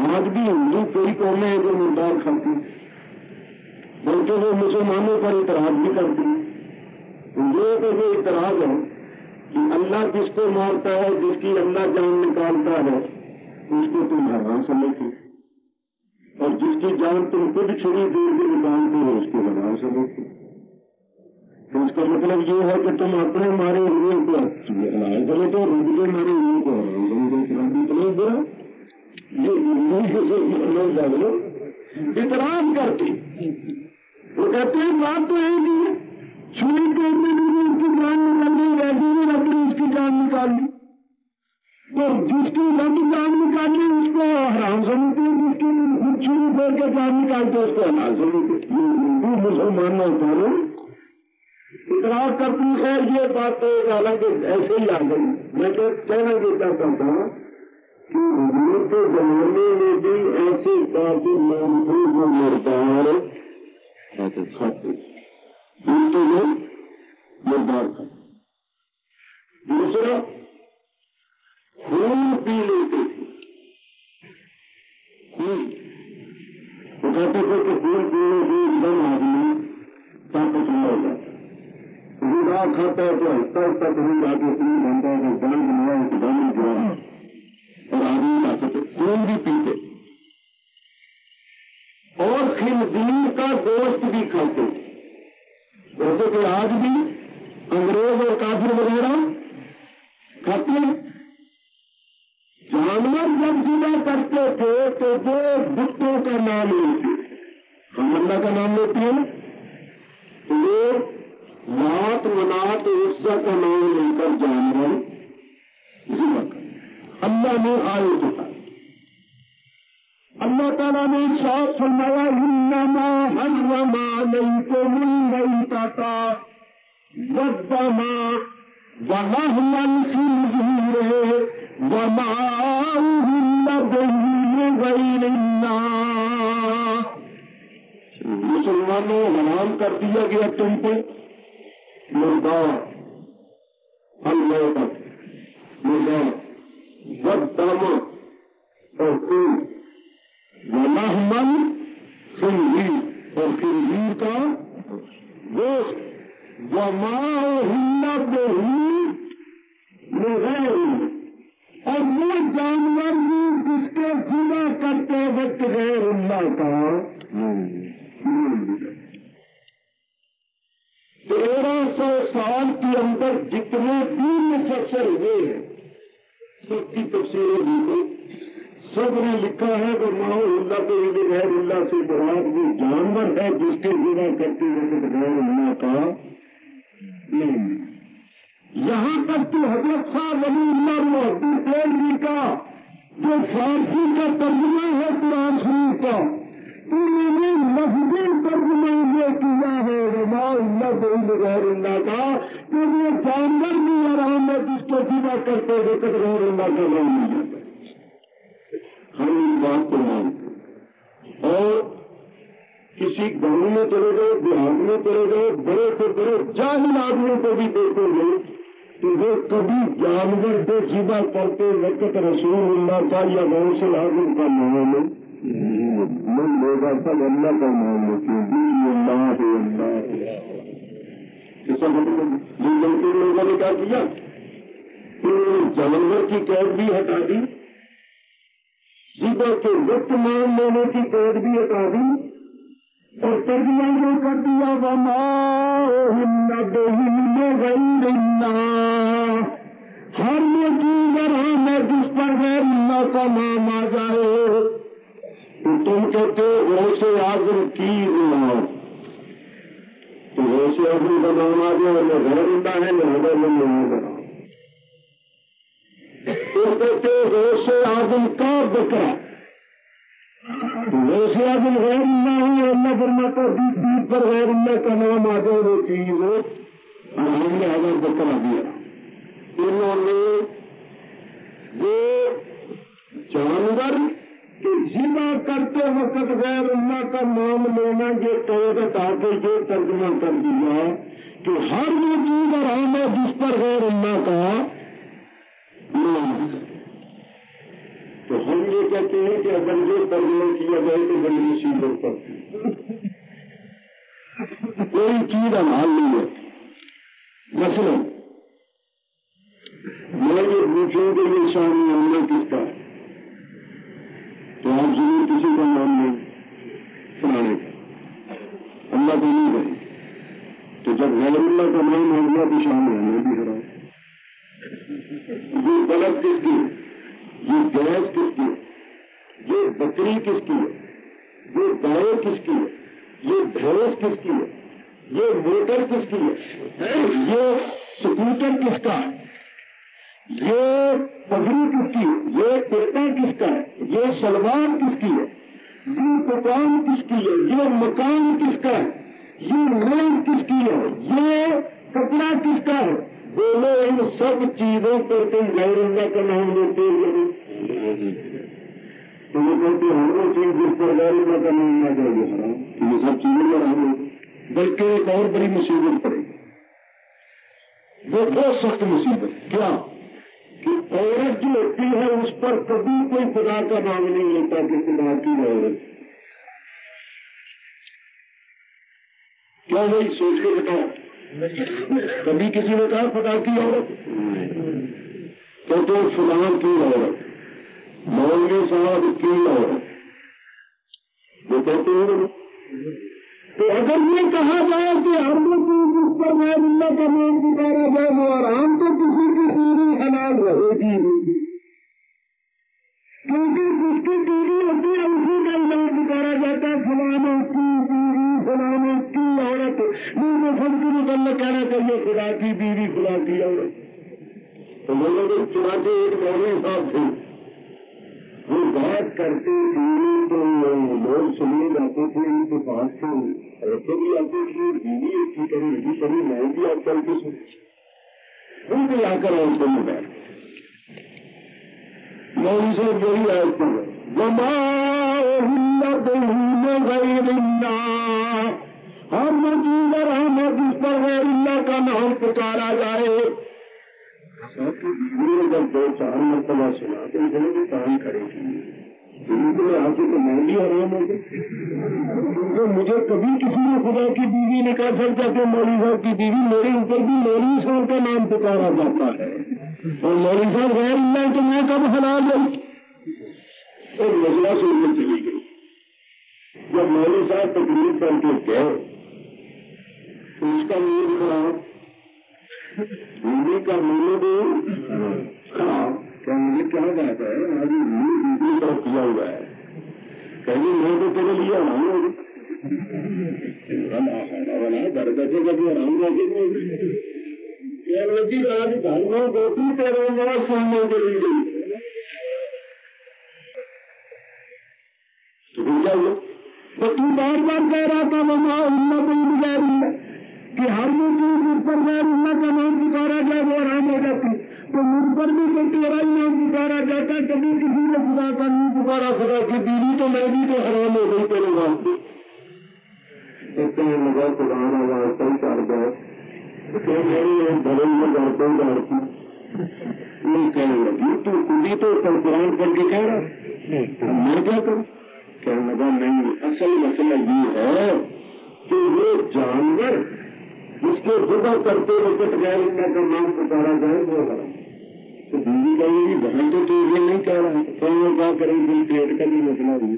آج بھی ہندو کوئی قومیں ہیں جو مردار کھاتی ہیں، بلکہ وہ مسلمانوں پر اعتراض بھی کرتی ہیں۔ یہ تو یہ اعتراض ہے کہ اللہ جس کو مارتا ہے، جس کی اللہ جان نکالتا ہے، اس کو تم حرام سمجھتے، اور جس کی جان تم خود چھری دیر کے نکالتے ہو اس کو حرام سمجھتے۔ تو اس کا مطلب یہ ہے کہ تم اپنے مارے ہوئے کو حلال کرو تو رب کے مارے ہوئے کو حرام سمجھو، برا اعتراض کرتے، وہ کہتے ہیں بات تو ایک ہی ہے، چھری توڑنے میں اس کی جان نکال دی، ویسے بھی رب نے اس کی جان نکال دی، تو جس کی رب جان نکالی اس کو حرام سمجھتے، جس کی خود چھری توڑ کے جان نکالتے اس کو حلال سمجھتے۔ ہندو مسلمان نہ اتارو، اعتراض کرتی ہے۔ یہ بات تو حالانکہ ایسے ہی آ گئی، میں تو کہنا یہ چاہتا تھا حضور کے زمانے میں بھی ایسے کافی لوگ تھے جو مردار کھاتے، مردار کھاتے۔ دوسرا خون پی لیتے تھے، وہ کہتے تھے کہ خون پینے سے ایک دم آدمی طاقتور ہو جاتا ہے، گڑا کھاتا ہے تو آہستہ آہستہ کہیں جا کے خون بنتا ہے، دم بنوا ایک دم گرا اور آدمی طاقت خون بھی پیتے، اور خنزیر کا گوشت بھی کھاتے، جیسے کہ آج بھی انگریز اور کافر وغیرہ کھاتے ہیں۔ جانور جب ذبح کرتے تھے تو وہ بتوں کا نام لیتے، ہم اللہ کا نام لیتے ہیں، تو وہ لات منات عزا کا نام لے کر جانور ذبح کرتے۔ اللہ نے آئے ہوتا، اللہ تعالیٰ نے ارشاد فرمایا انما حرم علیکم المیتۃ والدم ولحم الخنزیر وما أهل به لغیر اللہ۔ مسلمانوں حرام کر دیا گیا تم پہ مردار، مردار والدم اور خون، ولحم الخنزیر اور خنزیر کا گوشت، وما أهل به لغیر اللہ، اور وہ جانور بھی جس کے ذبح کرتے وقت غیر اللہ کا 1300 سال کے اندر جتنے بھی مفسر ہوئے ہیں سب کی تفسیریں دیکھو، سب نے لکھا ہے کہ ماں اللہ کے غیر اللہ سے مراد وہ جانور ہے جس کے ذبح کرتے وقت غیر اللہ کا نہیں۔ یہاں تک کہ حضرت صاحب ولی اللہ محدود دہلوی کا جو فارسی کا ترجمہ ہے قرآن شریف کا، انہوں نے لفظی ترجمہ یہ کیا ہے وما اللہ بغیر اللہ کا کہ وہ جانور بھی آرام ہے جس کو ذبح کرتے وقت غیر اللہ کا نام نہیں جاتا۔ ہم اس بات کو مانتے، اور کسی گاؤں میں چلے گئے، دیہات میں چلے گئے، بڑے سے بڑے جاہل آدمیوں کو بھی دیکھیں گے کہ وہ کبھی جانور کو ذبح کرتے وقت رسول اللہ کا یا غوث اعظم کا نام من لوگا سب اللہ کا نام لیتے اللہ ہے اللہ۔ لوگوں نے کیا کیا؟ انہوں نے جانور کی قید بھی ہٹا دی عقیدہ کے وقت مان لینے کی قید بھی ہٹا دی اور ترجمہ یہ کر دیا وما غیر اللہ، ہر وہ چیز حرام ہے جس پر غیر اللہ کا نام آ جائے تو تم کہتے غوث اعظم کی اللہ، تو غوث اعظم کا نام آ جائے وہ غیر اللہ ہے لہذا وہ نہیں کرا، تو کہتے غوث اعظم کا بکرا، غوث اعظم غیر اللہ ہے، اللہ فرماتا جس چیز پر غیر اللہ کا نام آ جائے وہ چیز ہم نے ہزار بکرا دیا۔ انہوں نے وہ جانور کے ذبح کرتے وقت غیر اللہ کا نام لینا یہ قید ہٹا کے یہ ترجمہ کر دیا کہ ہر وہ چیز حرام ہے جس پر غیر اللہ کا نام ہے۔ تو ہم یہ کہتے ہیں کہ اگر یہ ترجمہ کیا جائے تو بڑی مصیبت پڑتی، کوئی چیز حلال نہیں ہے۔ مثلا میں یہ پوچھوں کہ یہ شامی عملہ کس کا ہے تو آپ ضرور کسی کا نام نہیں سنانے کا، اللہ کو نہیں کہیں، تو جب غیر اللہ کا نام ہو گیا تو شامل ہونا بھی حرام۔ یہ بلد کس کی ہے، یہ گیس کس کی ہے، یہ بکری کس کی ہے، یہ گائے کس کی ہے، یہ بھینس کس کی ہے، یہ موٹر کس کی ہے، یہ سکوٹر کس کا ہے، یہ پگڑی کس کی ہے، یہ کرتا کس کا ہے، یہ شلوار کس کی ہے، یہ دکان کس کی ہے، یہ مکان کس کا ہے، یہ میز کس کی ہے، یہ کپڑا کس کا ہے، بولو ان سب چیزوں پر تم غیر اللہ کا نام لیتے ہو تو وہ کہتے ہیں ہر وہ چیز جس پر غیر اللہ کا نام نہ جائے گا حرام، تو یہ سب چیزیں حرام ہوگی۔ بلکہ ایک اور بڑی مصیبت پڑے گی، وہ بہت سخت مصیبت کیا کہ عورت جو ہوتی ہے اس پر کبھی کوئی خدا کا نام نہیں لیتا کہ خدا کی عورت، کیا وہی سوچ کے بتاؤ، کبھی کسی نے کہا خدا کی عورت، کہتے فلاں کی عورت، مولوی صاحب کی عورت، وہ کہتے ہیں۔ تو اگر یہ کہا جائے کہ ہر وہ چیز جس پر غیر اللہ کا نام پکارا جائے وہ حرام تو کسی کی بیوی حلال رہے گی، کیونکہ جس کی بیوی ہوتی ہے اسی کا نام پکارا جاتا ہے، فلانے کی بیوی، فلانے کی عورت، میں سب کی متعلق کہنا چاہیے خدا کی بیوی، خدا کی عورت۔ تو وہ لوگ چنانچہ ایک مولوی صاحب تھے، وہ بات کرتے تھے تو لوگ سنی جاتے تھے، ان کے پاس سے ایسے بھی آتے تھے، بیوی کی کبھی بھی کبھی میں بھی آپ کر کے سن ان کو آ کر اور کو میں بیٹھ مولوی صاحب یہی آیت پر وما أهل غیر اللہ، ہر وہ چیز حرام ہے جس پر غیر اللہ کا نام پکارا جائے۔ جب دو چار مرتبہ سنا تو اتنے بھی کام کرے گی یہاں سے تو میں بھی حرام ہو گئی، کیونکہ مجھے کبھی کسی نے خدا کی بیوی نے کہا سکتا کہ مولوی صاحب کی بیوی، میرے اوپر بھی مولوی صاحب کا نام پکارا جاتا ہے اور مولوی صاحب غیر اللہ تو میں کب حلال ہوئی، اور مسئلہ سے اوپر چلی گئی۔ جب مولوی صاحب تقریر کر کے گئے تو اس کا موڈ خراب، بیوی کا موڈ خراب، کیا مجھے کیا بات ہے آج بیوی طرف کیا ہوا ہے، کہیں میں تو تیرے لیے آرام ہوگی گھر بیٹھے کبھی آرام رہے گی آج گھر میں بیٹھی تیرے میرا سننے کے لیے تو کیا ہوا، تو تم بار بار کہہ رہا تھا وما أهل غیر اللہ کہ ہر وہ چیز جس پر غیر اللہ کا نام پکارا جائے وہ حرام ہو جاتی، تو مجھ پر بھی کوئی تیرا ہی نام پکارا جاتا، کبھی کسی نے خدا کا نہیں پکارا، خدا کی بیوی تو میں بھی تو حرام ہو گئی تیرے واسطے۔ کہنے لگا پرانا واسطہ ہی کر گئے کہ میری بڑے میں گھر کو گھر کی نہیں کہنے لگی تو خودی تو قرآن کر کے کہہ رہا میں کیا کروں، کہنے لگا نہیں، اصل مسئلہ یہ ہے کہ یہ جانور جس کے ذبح کرتے وقت غیر اللہ کا نام پکارا جائے وہ حرام، تو بیوی کہیں گی بہن تو یہ نہیں کہہ رہا تو وہ کیا کریں گے پیٹ کا بھی مسئلہ ہوئی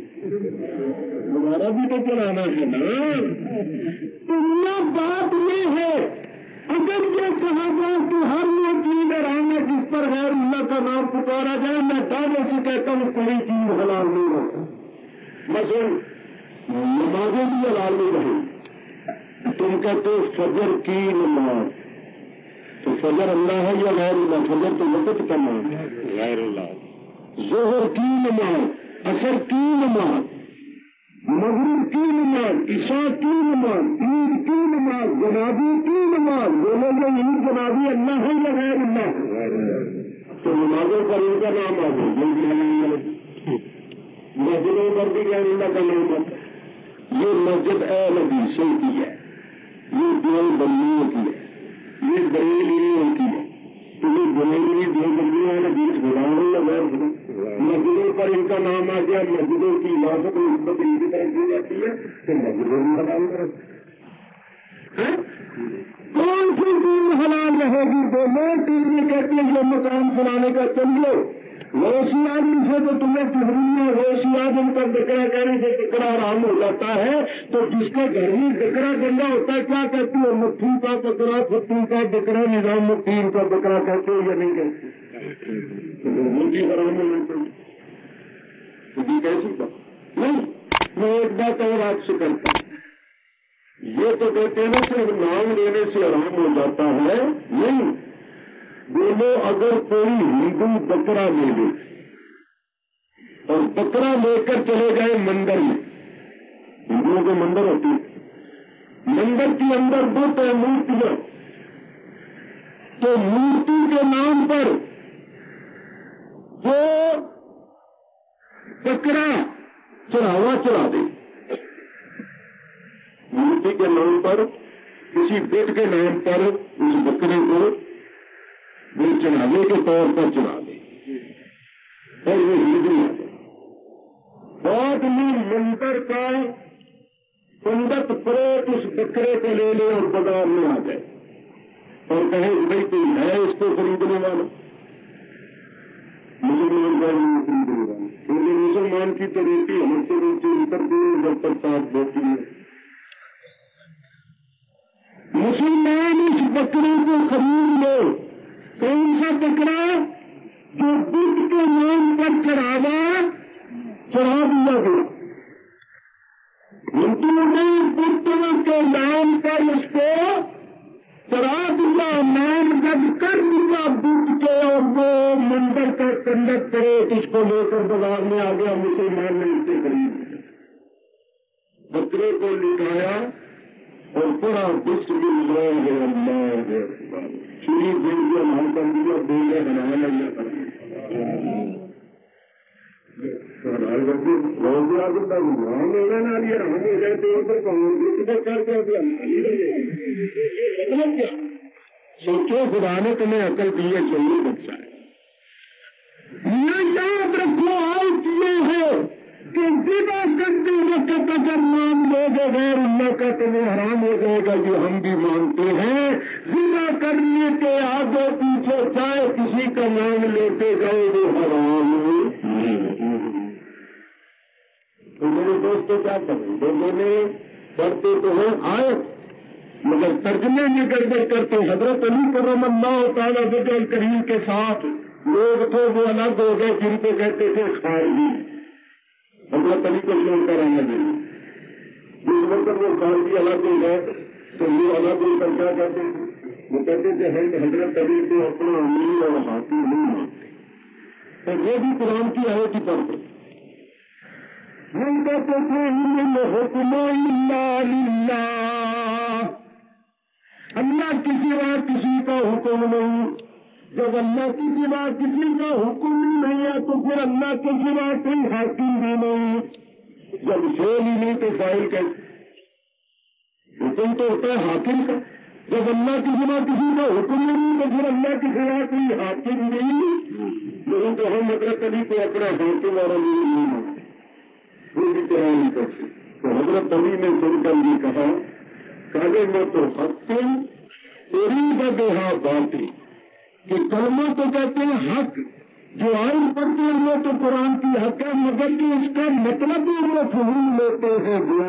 ہمارا بھی تو چلانا ہے نا. دنیا بات یہ ہے اگر یہ صحابہ تو ہر وہ چیز حرام ہے جس پر غیر اللہ کا نام پکارا جائے میں دعوے سے کہتا ہوں کوئی چیز حلال نہیں رہتا. مثلا نمازیں بھی حلال نہیں رہی. تم کہتے ہو فجر کی نماز تو فجر اللہ ہے یا غیر اللہ؟ فجر تو وقت کا نام ہے غیر اللہ. ظہر کی نماز، عصر کی نماز، مغرب کی نماز، عشاء کی نماز، عید کی نماز، جنابی کی نماز، بولے گے عید جنابی اللہ ہے یا غیر اللہ؟ تو نمازوں پر ان کا نام آ گیا مسجدوں پر بھی غیر اللہ کا نام آتا. یہ مسجد اہل حدیثوں کی ہے، یہ دیوبندیوں کی ہے، یہ بریلویوں کی ہے. تو یہ بریلوی دیوبندی اہل حدیث غلامی یا غیر غلام؟ مسجدوں پر ان کا نام آ گیا، مسجدوں کی اجازت نسبت ان کی طرف دی جاتی ہے تو مسجدوں میں حلال کرتے. کون سی چیز حلال رہے گی؟ دو لوگ ٹی وی کہتے ہیں یہ مقام سنانے کا چلیے روشی آدمی سے تو تمہیں ٹہرنی روشی آدمی کا بکرا کرنے سے بکرا آرام ہو جاتا ہے. تو جس کے گھر میں بکرا گندا ہوتا ہے کیا کہتی ہے؟ مٹھی کا بکرا، پھٹی کا بکرا، نظام الدین کا بکرا کہتے ہو یا نہیں کہتے؟ مجھے حرام ہونا چاہیے مجھے کیسی بات نہیں. میں ایک بات اور آپ سے کرتا ہوں. یہ تو کہتے ہیں نا صرف نام لینے سے حرام ہو جاتا ہے. نہیں، بولو اگر کوئی ہندو بکرا لے لے اور بکرا لے کر چلے گئے مندر میں، ہندوؤں کے مندر ہوتی ہے، مندر کے اندر بت ہے مورتیاں، تو مورتی کے نام پر وہ بکرا چڑھاوا چڑھا دے، مورتی کے نام پر کسی بت کے نام پر اس بکرے کو وہ چڑھانے کے طور پر چڑھا دے اور وہ ہندو آ جائے. بعد میں منتر کا پنڈت پروت اس بکرے کو لے لے اور بازار میں آ جائے اور کہے بھائی کوئی ہے اس کو خریدنے والا، مسلمان کا نہیں خریدنے والا. کیونکہ مسلمان کی تو روٹی ہم سے روٹی اترتی ہے جب تک ساتھ ہوتی ہے. مسلمان اس بکرے کو خرید لے. کون سا بکرا؟ جو بت کے نام پر چڑھا دیا گیا. ہندوؤں نے بت کے نام پر اس کو چڑھا دیا، نام جب کر دیا بت کے، اور وہ مندر کا کنڈک کرے اس کو لے کر بازار میں آ گیا. مسلمان نے اس سے خرید لیا، بکرے کو لٹایا اور پورا بسم اللہ اللہ چوری دے دیا، مال کر دیا، بولے بنایا لگا سوچو خدا نے تمہیں عقل دی ہے، چلیے بچہ ہے. یہ یاد رکھو آج یہ ہے کہ زنا کرتے وقت اگر نام لے گے غیر اللہ کا تو وہ حرام ہو جائے گا. یہ ہم بھی مانتے ہیں. زنا کرنے کے آگے پیچھے چاہے کسی کا نام لیتے گئے وہ حرام ہو. تو میرے دوست کیا کریں؟ لوگوں نے پڑھتے تو ہیں آئے مگر ترجمے میں گڑبڑ کرتے. حضرت علی کرم اللہ تعالیٰ وجہ کریم کے ساتھ لوگ تھے وہ الگ ہو گئے جن کو کہتے تھے خارجی. حضرت علی کو لوگ کرانا دیں جس وقت وہ خارجی الگ ہو گئے تو وہ الگ ہو کر کیا کہتے تھے؟ وہ کہتے تھے ہم حضرت علی کو اپنا امیر اور حاکم نہیں مانتے. اور وہ بھی قرآن کی آیت ہی پڑھتے. ہم کہتے تھے حکم الا للہ، اللہ کی سوا کسی کا حکم نہیں. جب اللہ کی سوا کسی کا حکم نہیں ہے تو پھر اللہ کے سوا کوئی حاکم بھی نہیں. جب فعل ہی نہیں تو فاعل کیسے؟ حکم تو ہوتا ہے حاکم کا. جب اللہ کی سوا کسی کا حکم نہیں تو پھر اللہ کے سوا کوئی حاکم نہیں. لیکن تو ہم حضرت علی کو اپنا حاکم اور امیر نہیں مانتے، وہ بھی قرآن نہیں کرتے. تو حضرت علی نے سن کر یہ کہا کالے میں تو حق تیری بدہا باتی کہ کلمہ تو کہتے ہیں حق، جو آئین پڑھتے ہیں وہ تو قرآن کی حق ہے، مگر کہ اس کا مطلب بھی وہ فہم لیتے ہیں وہ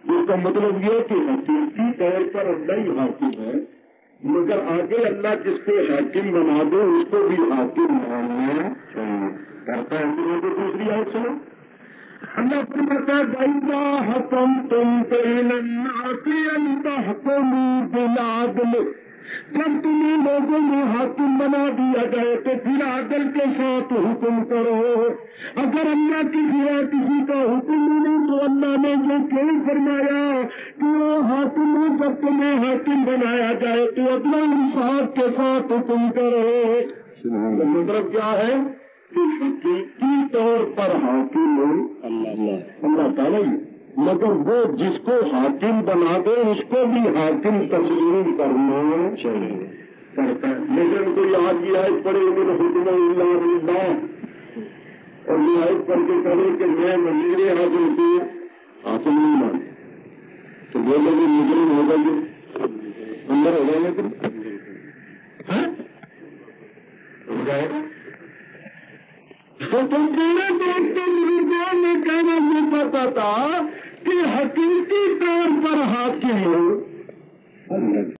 اس کا مطلب یہ کہ حقیقی طور پر اللہ ہی حاکم ہے، مگر آگے اللہ جس کو حاکم بنا دے اس کو بھی حاکم ماننا کرتا ہے۔ دوسری آیت سنو، اللہ فرماتا ہے وَإِذَا حَكَمْتُمْ بَيْنَ النَّاسِ أَن تَحْكُمُوا بِالْعَدْلِ، جب تمہیں لوگوں میں حاکم بنا دیا جائے تو پھر عدل کے ساتھ حکم کرو۔ اگر اللہ کی سوا کسی کا حکم نہیں تو اللہ نے یہ کیوں فرمایا کہ وہ حاکم ہو، جب تمہیں حاکم بنایا جائے تو عدل و انصاف کے ساتھ حکم کرو۔ مطلب کیا ہے کہ حقیقی طور پر حاکم اللہ تعالیٰ ہی، مگر وہ جس کو حاکم بنا دے اس کو بھی حاکم تسلیم کرنا کرتا ہے۔ لیکن کوئی آج کی آیت پڑھے من حکم اللہ اللہ اور یہ آیت پڑھ کے کرے کہ میں میرے حاکم کو حاکم نہیں مانے تو وہ لوگ مجرم ہو گئے، اندر ہو جائیں گے ہو جائے گا تو تم پورے دوستوں بزرگوں نے کہنا یہ پتا تھا کہ حقیقی طور پر حاکم ہو اللہ